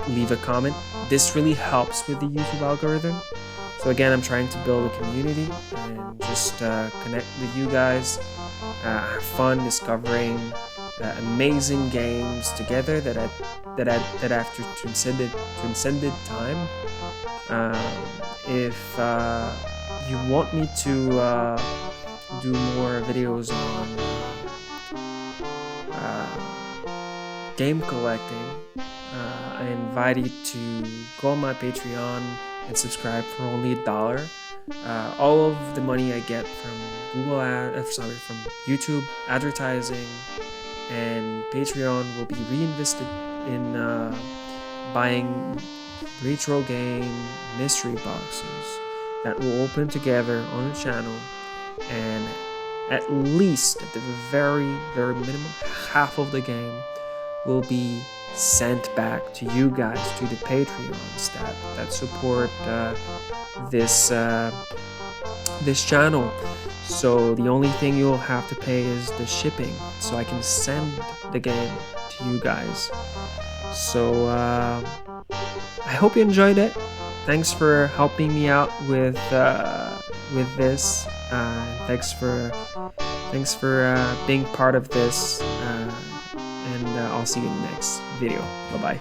Speaker 1: leave a comment. This really helps with the YouTube algorithm. So again, I'm trying to build a community and just connect with you guys, have fun discovering amazing games together that after transcended time. If you want me to do more videos on game collecting, I invite you to go on my Patreon and subscribe for only $1. All of the money I get from from YouTube advertising and Patreon will be reinvested in buying retro game mystery boxes that will open together on the channel, and at least, at the very minimum, half of the game will be sent back to you guys, to the Patreons that support this channel. So the only thing you'll have to pay is the shipping, so I can send the game to you guys. So I hope you enjoyed it. Thanks for helping me out with this. Thanks for being part of this. And I'll see you in the next video. Bye bye.